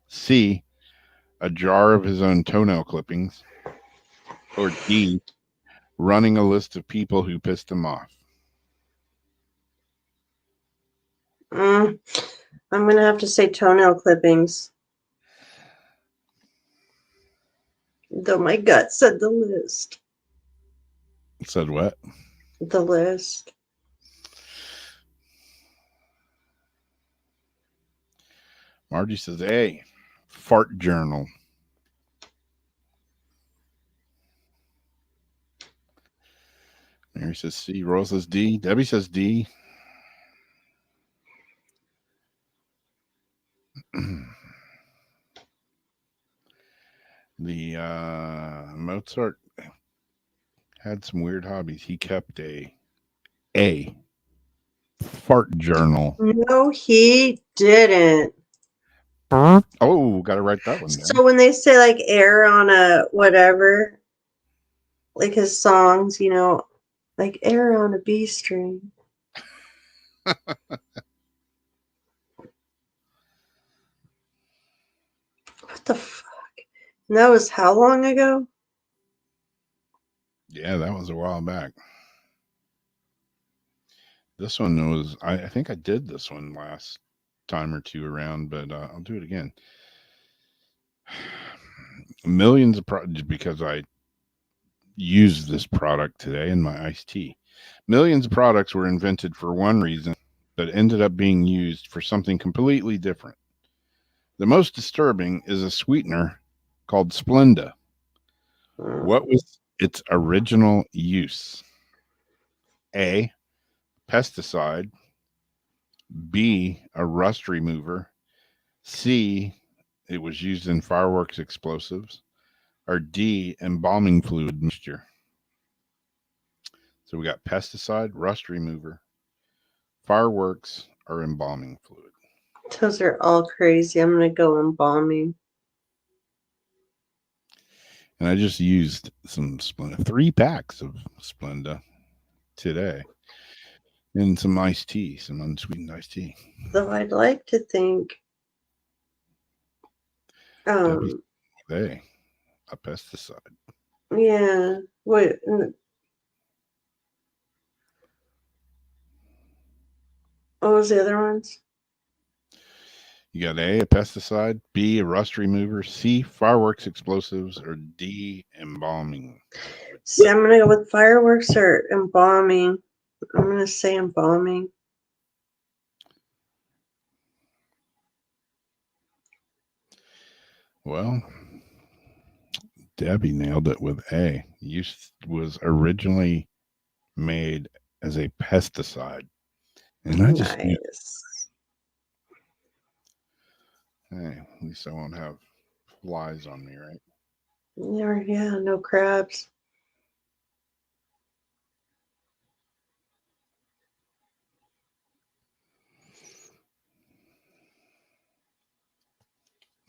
C a jar of his own toenail clippings, or D running a list of people who pissed him off. I'm gonna have to say toenail clippings. Though my gut said the list. Said what? The list. Margie says A fart journal. Mary says C. Royal says D. Debbie says D. The Mozart had some weird hobbies. He kept a fart journal. No, he didn't. Oh, got to write that one down. So when they say like air on a whatever, like his songs, you know, like air on a B string. What the fuck? And that was how long ago? Yeah, that was a while back. This one was, I think I did this one last time or two around, but I'll do it again. Millions of products, because I used this product today in my iced tea. Millions of products were invented for one reason, but ended up being used for something completely different. The most disturbing is a sweetener called Splenda. What was its original use? A, pesticide, B, a rust remover, C, it was used in fireworks explosives, or D, embalming fluid mixture. So we got pesticide, rust remover, fireworks, or embalming fluid. Those are all crazy. I'm gonna go embalming. And I just used some Splenda, 3 packs of Splenda today, and some iced tea, some unsweetened iced tea. Though I'd like to think They a pesticide. yeah. What was the other ones? You got A, a pesticide, B, a rust remover, C, fireworks explosives, or D, embalming. See, I'm gonna go with fireworks or embalming. I'm gonna say embalming. Well, Debbie nailed it with A. Was originally made as a pesticide. And I just knew, hey, at least I won't have flies on me, right? Yeah, no crabs.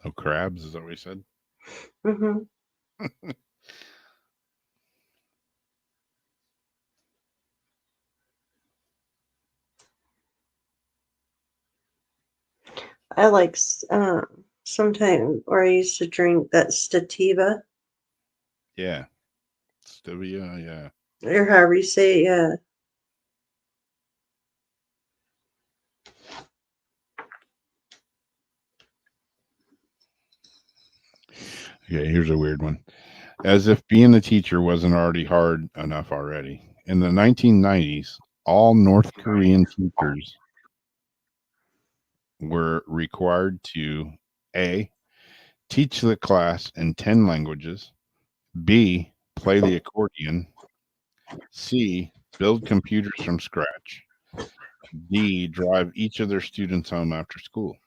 No crabs, is that what you said? Mm-hmm. I like sometimes, or I used to drink that Stativa. Yeah. Stevia, yeah. Or however you say it, yeah. Okay, here's a weird one. As if being a teacher wasn't already hard enough already. In the 1990s, all North Korean teachers were required to A, teach the class in 10 languages, B, play the accordion, C, build computers from scratch, D, drive each of their students home after school.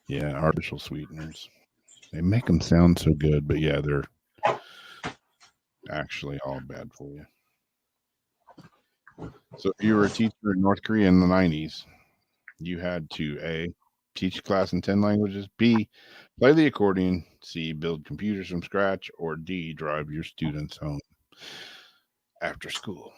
Yeah, artificial sweeteners. They make them sound so good, but yeah, they're actually all bad for you. So if you were a teacher in North Korea in the 90s, you had to A, teach a class in 10 languages, B, play the accordion, C, build computers from scratch, or D, drive your students home after school.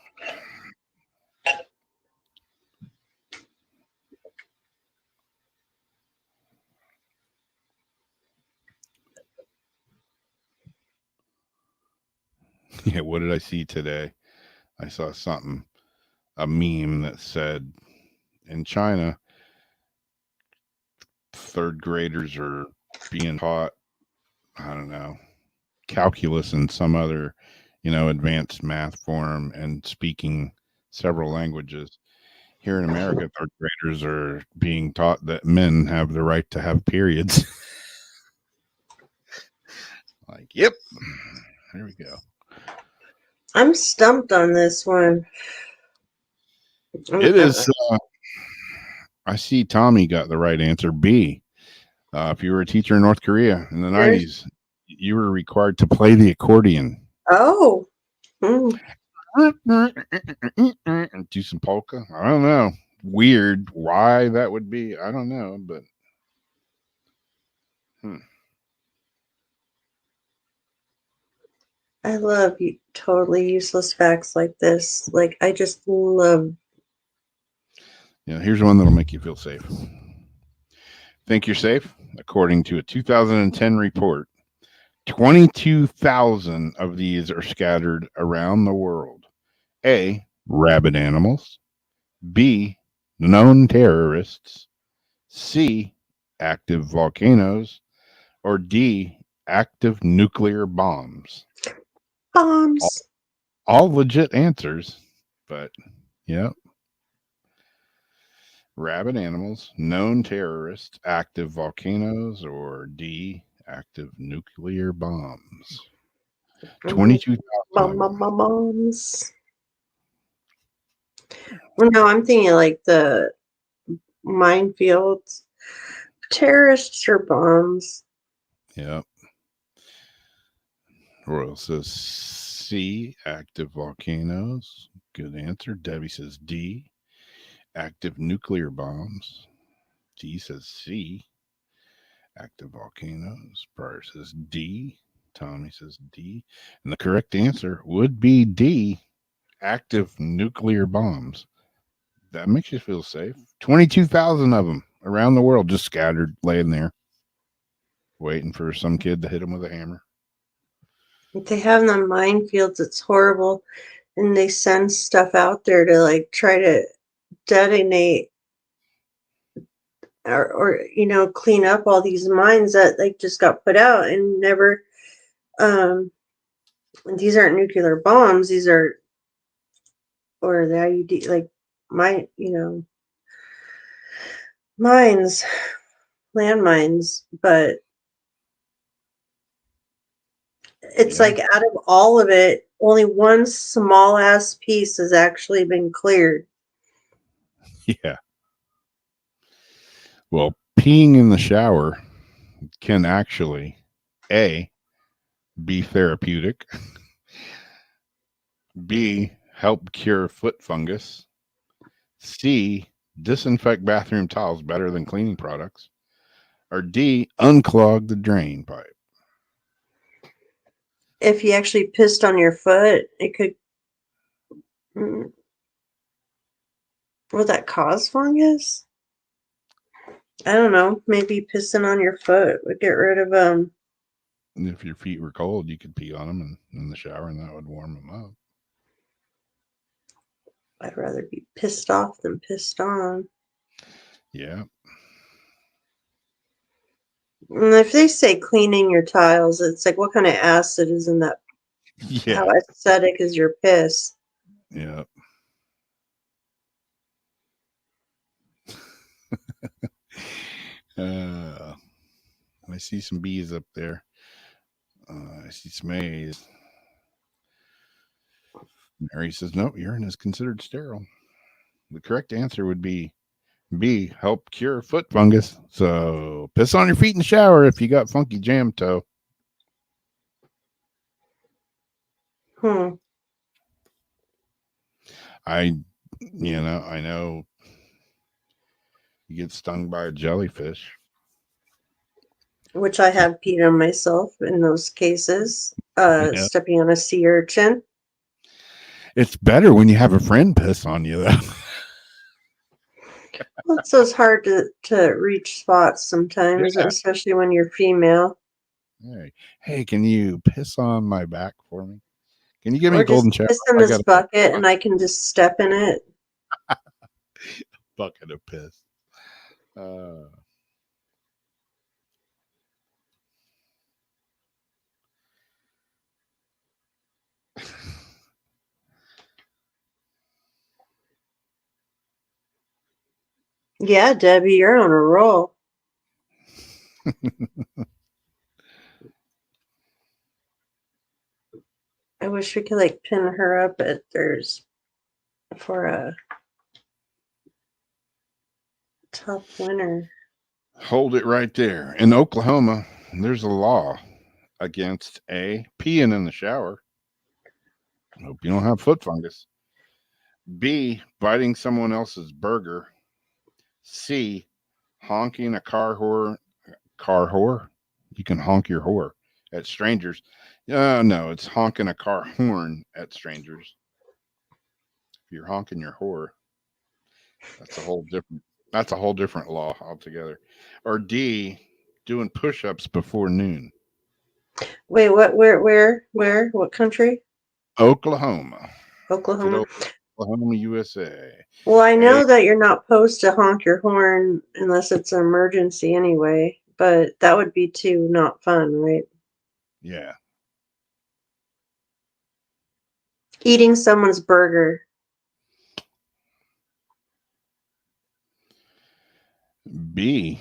Yeah, what did I see today? I saw something, a meme that said in China, third graders are being taught, I don't know, calculus and some other, advanced math form and speaking several languages. Here in America, third graders are being taught that men have the right to have periods. Like, yep, there we go. I'm stumped on this one. It is. I see Tommy got the right answer. B. If you were a teacher in North Korea in the 90s, you were required to play the accordion. Oh. And do some polka. I don't know. Weird. Why that would be, I don't know. But I love totally useless facts like this. Like, I just love. Here's one that'll make you feel safe. Think you're safe? According to a 2010 report, 22,000 of these are scattered around the world. A, rabid animals. B, known terrorists. C, active volcanoes. Or D, active nuclear bombs. Bombs. All legit answers, but yeah. Rabid animals, known terrorists, active volcanoes, or D, active nuclear bombs. 22,000. Bombs. Well, no, I'm thinking like the minefields, terrorists or bombs. Yep. Royal says C, active volcanoes. Good answer. Debbie says D, active nuclear bombs. D says C, active volcanoes. Pryor says D. Tommy says D. And the correct answer would be D, active nuclear bombs. That makes you feel safe. 22,000 of them around the world, just scattered, laying there, waiting for some kid to hit them with a hammer. They have the minefields. It's horrible. And they send stuff out there to like try to detonate or clean up all these mines that like just got put out and never. These aren't nuclear bombs. These are, or the IUD, like mines, landmines. But it's like out of all of it, only one small ass piece has actually been cleared. Yeah. Well, peeing in the shower can actually, A, be therapeutic, B, help cure foot fungus, C, disinfect bathroom towels better than cleaning products, or D, unclog the drain pipe. If you actually pissed on your foot, it could. Would that cause fungus? I don't know. Maybe pissing on your foot would get rid of them. And if your feet were cold, you could pee on them in the shower, and that would warm them up. I'd rather be pissed off than pissed on. Yeah. And if they say cleaning your tiles, it's like, what kind of acid is in that? Yeah. How acidic is your piss? Yeah. I see some bees up there. I see some A's. Mary says, no, urine is considered sterile. The correct answer would be B, help cure foot fungus. So piss on your feet in the shower if you got funky jam toe. I I know you get stung by a jellyfish. Which I have peed on myself in those cases. Yeah. Stepping on a sea urchin. It's better when you have a friend piss on you, though. Well, it's so hard to reach spots sometimes, Yeah. especially when you're female. Hey, can you piss on my back for me? Can you give me Or a golden just shower? piss in I this got a bucket and I can just step in it. bucket of piss. Uh, Yeah, Debbie, you're on a roll. I wish we could like pin her up at theirs for a top winner. Hold it right there. In Oklahoma, there's a law against A, peeing in the shower. Hope you don't have foot fungus. B, biting someone else's burger. C, honking a car whore. Car whore? You can honk your whore at strangers. No, it's honking a car horn at strangers. If you're honking your whore, that's a whole different law altogether. Or D, doing push-ups before noon. Wait, what? Where? What country? Oklahoma. Oklahoma. Oklahoma, USA. Well, I know A, that you're not supposed to honk your horn unless it's an emergency anyway, but that would be too not fun, right? yeah. Eating someone's burger. B,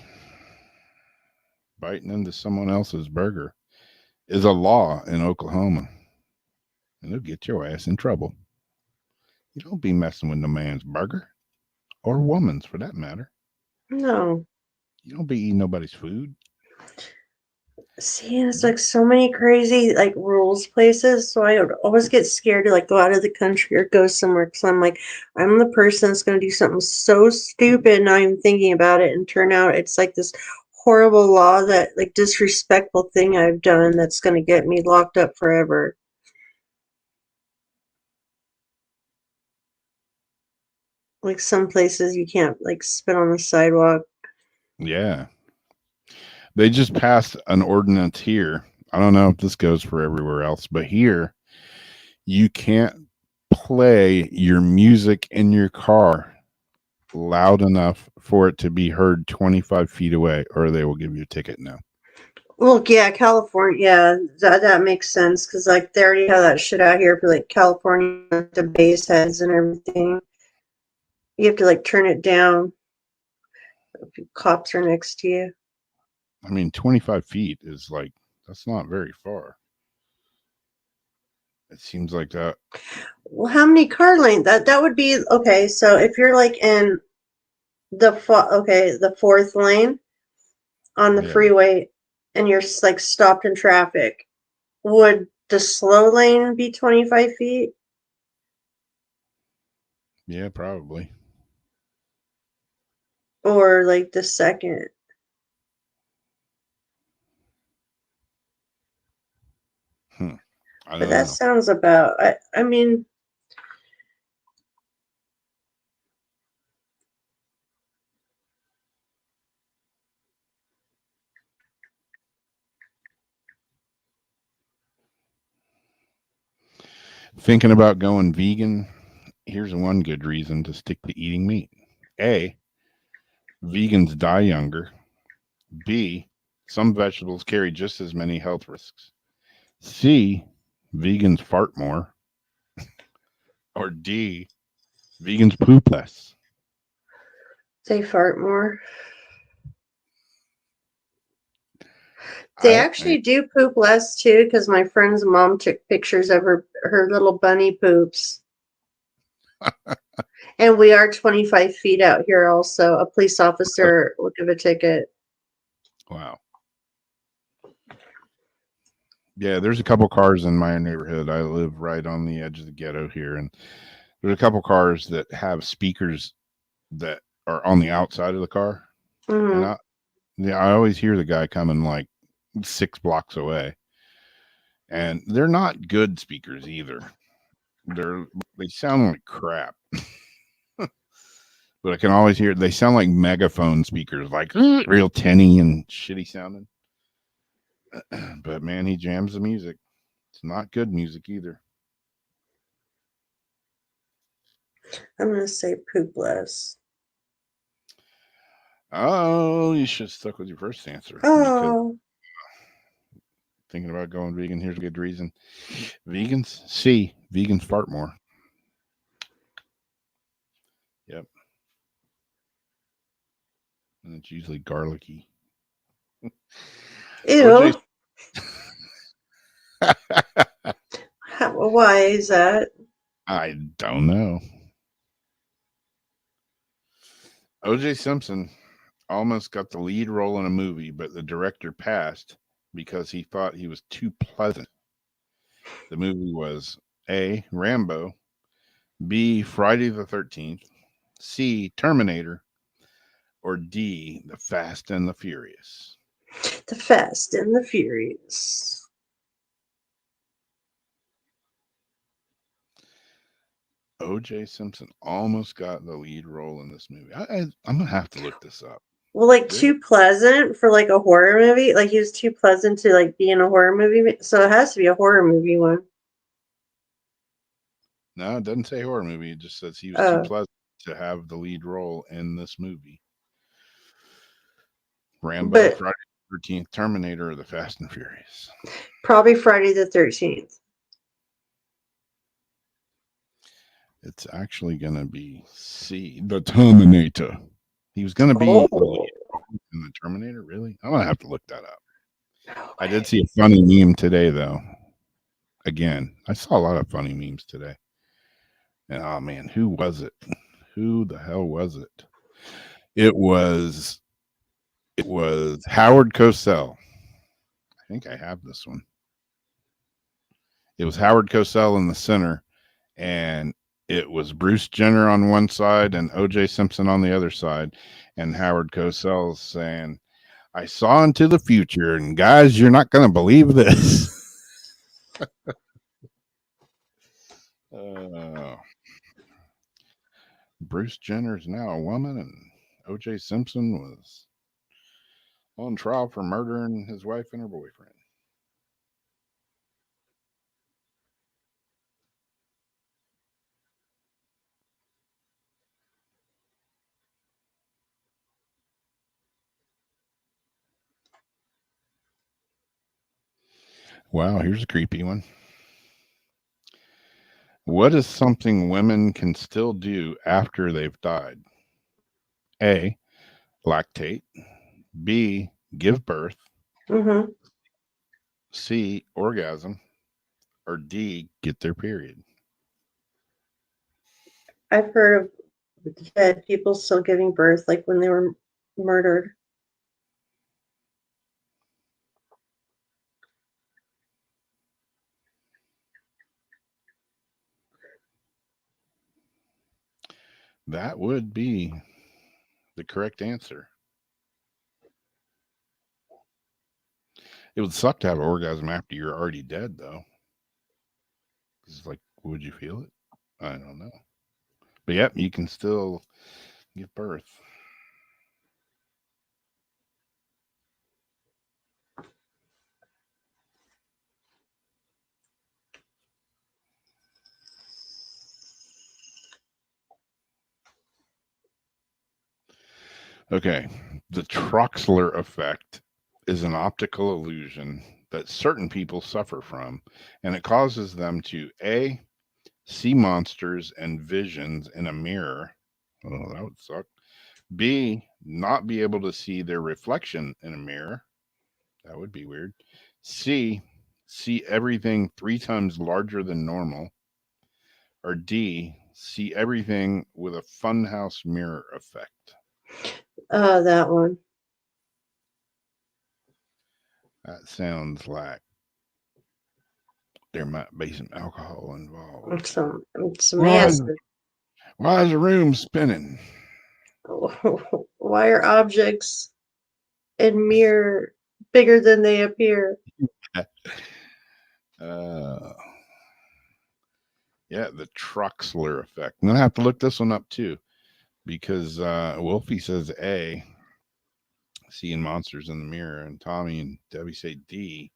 biting into someone else's burger is a law in Oklahoma. And it'll get your ass in trouble. You don't be messing with no man's burger. Or woman's for that matter. No. You don't be eating nobody's food. See, it's like so many crazy like rules places. So I would always get scared to like go out of the country or go somewhere because I'm like, I'm the person that's going to do something so stupid, not even thinking about it, and turn out it's like this horrible law that like disrespectful thing I've done that's going to get me locked up forever. Like some places you can't like spit on the sidewalk. Yeah. They just passed an ordinance here. I don't know if this goes for everywhere else, but here you can't play your music in your car loud enough for it to be heard 25 feet away, or they will give you a ticket now. Well, yeah, California, yeah, that makes sense because like they already have that shit out here for like California, the bass heads and everything. You have to like turn it down if cops are next to you. I mean, 25 feet is like, that's not very far. It seems like that. Well, how many car lanes? That would be okay. So if you're like in the fourth lane on the Yeah. freeway, and you're like stopped in traffic, would the slow lane be 25 feet? Yeah, probably. Or like the second? I But don't that know. sounds about. I mean. Thinking about going vegan, here's one good reason to stick to eating meat. A, vegans die younger. B, some vegetables carry just as many health risks. C, vegans fart more. Or D, vegans poop less. They fart more. They actually do poop less too, because my friend's mom took pictures of her little bunny poops. And we are 25 feet out here also. A police officer will give a ticket. Wow. Yeah, there's a couple cars in my neighborhood. I live right on the edge of the ghetto here, and There's a couple cars that have speakers that are on the outside of the car, and I always hear the guy coming like 6 blocks away, and they're not good speakers either. They sound like crap. But I can always hear they sound like megaphone speakers, like real tinny and shitty sounding. But man, he jams the music. It's not good music either. I'm gonna say poopless. Oh, you should have stuck with your first answer. Oh, Thinking about going vegan. Here's a good reason. Vegans, vegans fart more. Yep. And it's usually garlicky. ew. Why is that? I don't know. O.J. Simpson almost got the lead role in a movie, but the director passed because he thought he was too pleasant. The movie was A, Rambo, B, Friday the 13th, C, Terminator, or D, The Fast and the Furious. The Fast and the Furious. O.J. Simpson almost got the lead role in this movie. I'm gonna have to look this up. Well, like too pleasant for like a horror movie. Like he was too pleasant to like be in a horror movie. So it has to be a horror movie one. No, it doesn't say horror movie. It just says he was too pleasant to have the lead role in this movie. Rambo, Friday the 13th, Terminator, or The Fast and Furious. Probably Friday the 13th. It's actually going to be C, The Terminator. He was going to be in The Terminator, really? I'm going to have to look that up. No, I did see a funny meme today, though. Again, I saw a lot of funny memes today. And oh man, who was it? Who the hell was it? It was Howard Cosell. I think I have this one. It was Howard Cosell in the center, and it was Bruce Jenner on one side and O.J. Simpson on the other side. And Howard Cosell saying, "I saw into the future, and guys, you're not going to believe this." Bruce Jenner is now a woman, and O.J. Simpson was on trial for murdering his wife and her boyfriend. Wow, here's a creepy one. What is something women can still do after they've died? A, lactate. B, give birth. C, orgasm. Or D, get their period. I've heard of dead people still giving birth, like when they were murdered. That would be the correct answer. It would suck to have an orgasm after you're already dead, though. It's like, would you feel it? I don't know. But yep, you can still give birth. Okay, the Troxler effect is an optical illusion that certain people suffer from, and it causes them to A, see monsters and visions in a mirror. Oh, that would suck. B, not be able to see their reflection in a mirror. That would be weird. C, see everything 3 times larger than normal. Or D, see everything with a funhouse mirror effect. That one. That sounds like there might be some alcohol involved. Some acid. Why is the room spinning? Why are objects in mirror bigger than they appear? Yeah, the Troxler effect. I'm gonna have to look this one up too, because Wolfie says A, seeing monsters in the mirror, and Tommy and Debbie say D,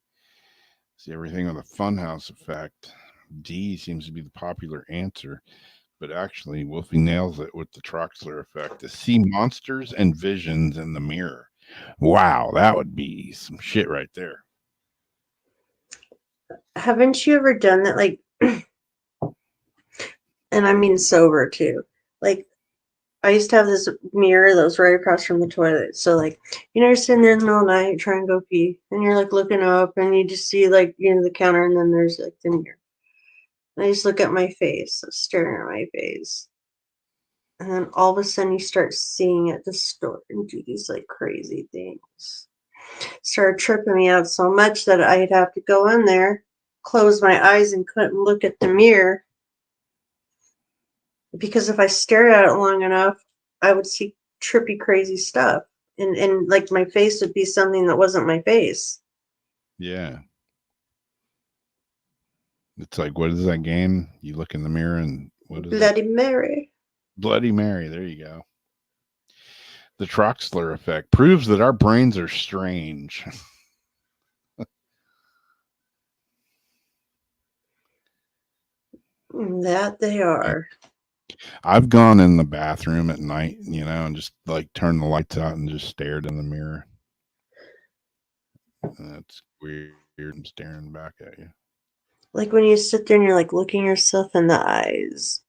see everything with a funhouse effect. D seems to be the popular answer, but actually Wolfie nails it with the Troxler effect to see monsters and visions in the mirror. Wow, that would be some shit right there. Haven't you ever done that? Like, and I mean sober too. Like, I used to have this mirror that was right across from the toilet. So, like, you're sitting there in the middle of the night trying to go pee, and you're like looking up, and you just see like the counter, and then there's like the mirror. And I just look at my face, staring at my face, and then all of a sudden you start seeing at the store and do these like crazy things. Started tripping me out so much that I'd have to go in there, close my eyes, and couldn't look at the mirror. Because if I stared at it long enough, I would see trippy, crazy stuff. And like my face would be something that wasn't my face. Yeah. It's like, what is that game? You look in the mirror and what is Bloody it? Mary. Bloody Mary. There you go. The Troxler effect proves that our brains are strange. That they are. I've gone in the bathroom at night, and just like turned the lights out and just stared in the mirror. That's weird. I'm staring back at you. Like when you sit there and you're like looking yourself in the eyes.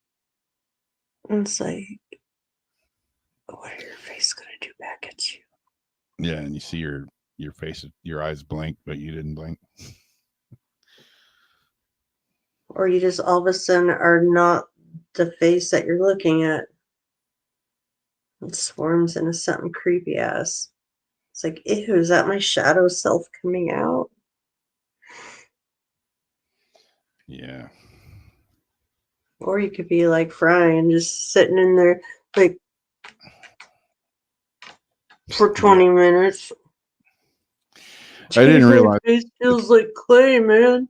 And it's like, what are your face gonna do back at you? Yeah, and you see your face, your eyes blink, but you didn't blink. Or you just all of a sudden are not the face that you're looking at. It swarms into something creepy ass. It's like, ew, is that my shadow self coming out? Yeah. Or you could be like Brian, just sitting in there like for 20 minutes. I didn't realize it feels like clay, man.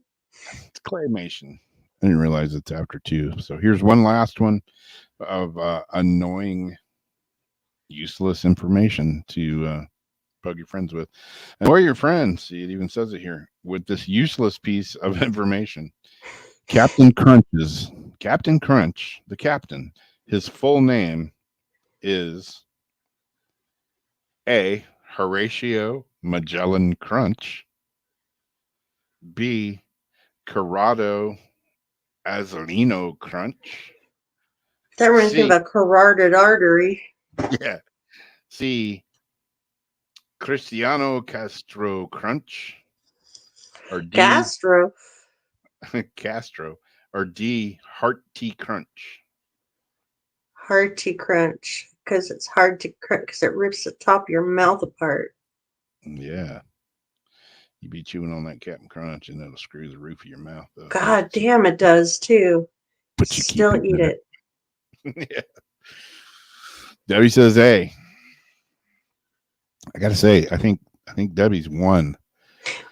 it's claymation. I didn't realize it's after 2. So here's one last one of annoying, useless information to bug your friends with. And where are your friends? See, it even says it here with this useless piece of information. Captain Crunch, the captain. His full name is A. Horatio Magellan Crunch. B. Corrado Azolino Crunch. That reminds me of a carotid artery. Yeah. C. Cristiano Castro Crunch. Or D. Castro. Castro. Or D. Hearty Crunch. Hearty crunch. Because it's hard to crunch because it rips the top of your mouth apart. Yeah. You be chewing on that Captain Crunch and it'll screw the roof of your mouth up. God damn, it does too. But you still keep eat it. Yeah. Debbie says A. I gotta say, I think Debbie's won.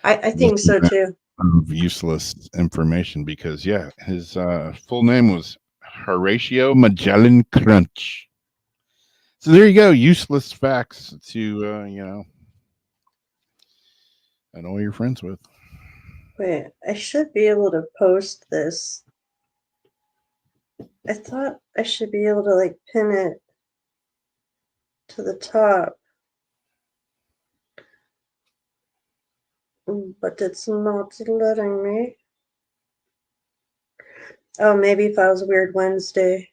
I think so too. Of useless information because his full name was Horatio Magellan Crunch. So there you go, useless facts to annoy your friends with. Wait, I should be able to post this. I thought I should be able to like pin it to the top. But it's not letting me. Oh, maybe if I was Weird Wednesday.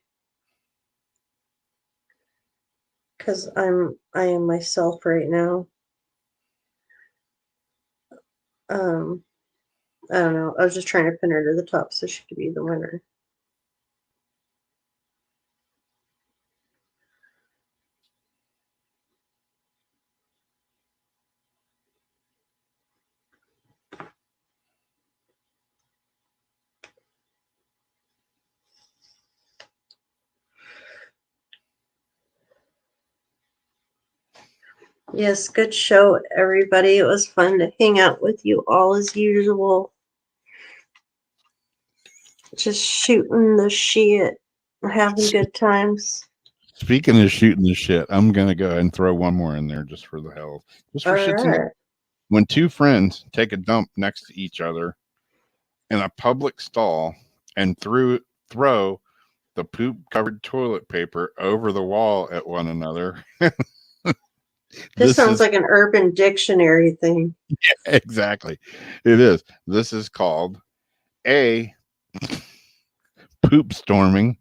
Because I am myself right now. I don't know. I was just trying to pin her to the top so she could be the winner. Yes, good show, everybody. It was fun to hang out with you all as usual. Just shooting the shit, having good times. Speaking of shooting the shit, I'm gonna go ahead and throw one more in there just for the hell, just for shits and Alright. when two friends take a dump next to each other in a public stall and throw the poop covered toilet paper over the wall at one another. This sounds is like an Urban Dictionary thing. exactly it is. This is called A, poop storming,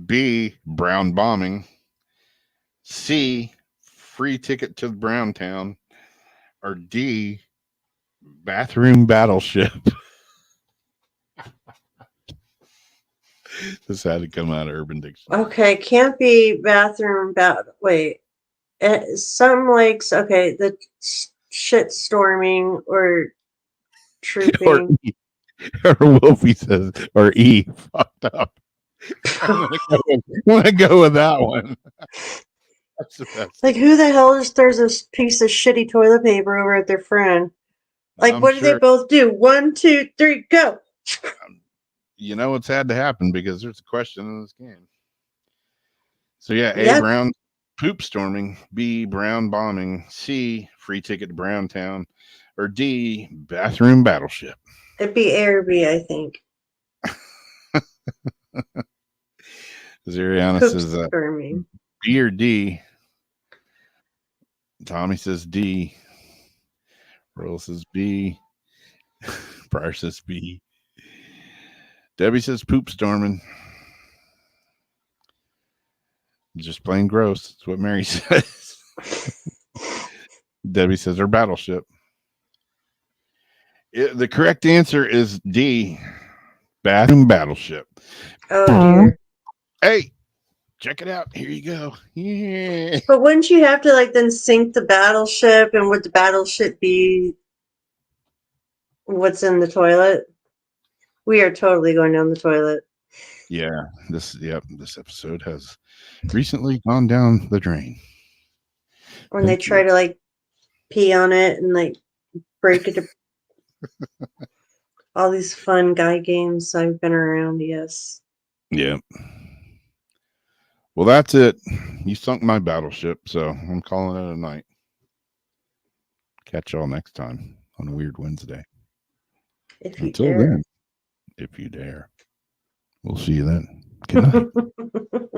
B, brown bombing, C, free ticket to Brown Town, or D, bathroom battleship. This had to come out of Urban Dictionary. Okay, can't be bathroom wait. Some lakes, okay, the shit storming or Or, trooping. or Wolfie says, or E, fucked up. I'm gonna go with that one. That's the best. Like, who the hell just throws a piece of shitty toilet paper over at their friend? Like, I'm what do they sure both do? 1, 2, 3, go! you know it's had to happen because there's a question in this game. So yeah, A, Yeah. brown poop storming, B, brown bombing, C, free ticket to Brown Town, or D, bathroom battleship. It'd be A or B, I think. Zeriana Poop says storming. B or D. Tommy says D. Earl says B. Pryor says B. Debbie says poop storming. Just plain gross. That's what Mary says. Debbie says her battleship. The correct answer is D. Bathroom battleship. Oh, dear. Hey, check it out. Here you go. Yeah. But wouldn't you have to, like, then sink the battleship? And would the battleship be what's in the toilet? We are totally going down the toilet. Yeah. This episode has recently gone down the drain. When they try to, like, pee on it and, like, break it to all these fun guy games I've been around, yes. Yeah. Well, that's it. You sunk my battleship, so I'm calling it a night. Catch y'all next time on a Weird Wednesday. Until then, if you dare. We'll see you then. Good night.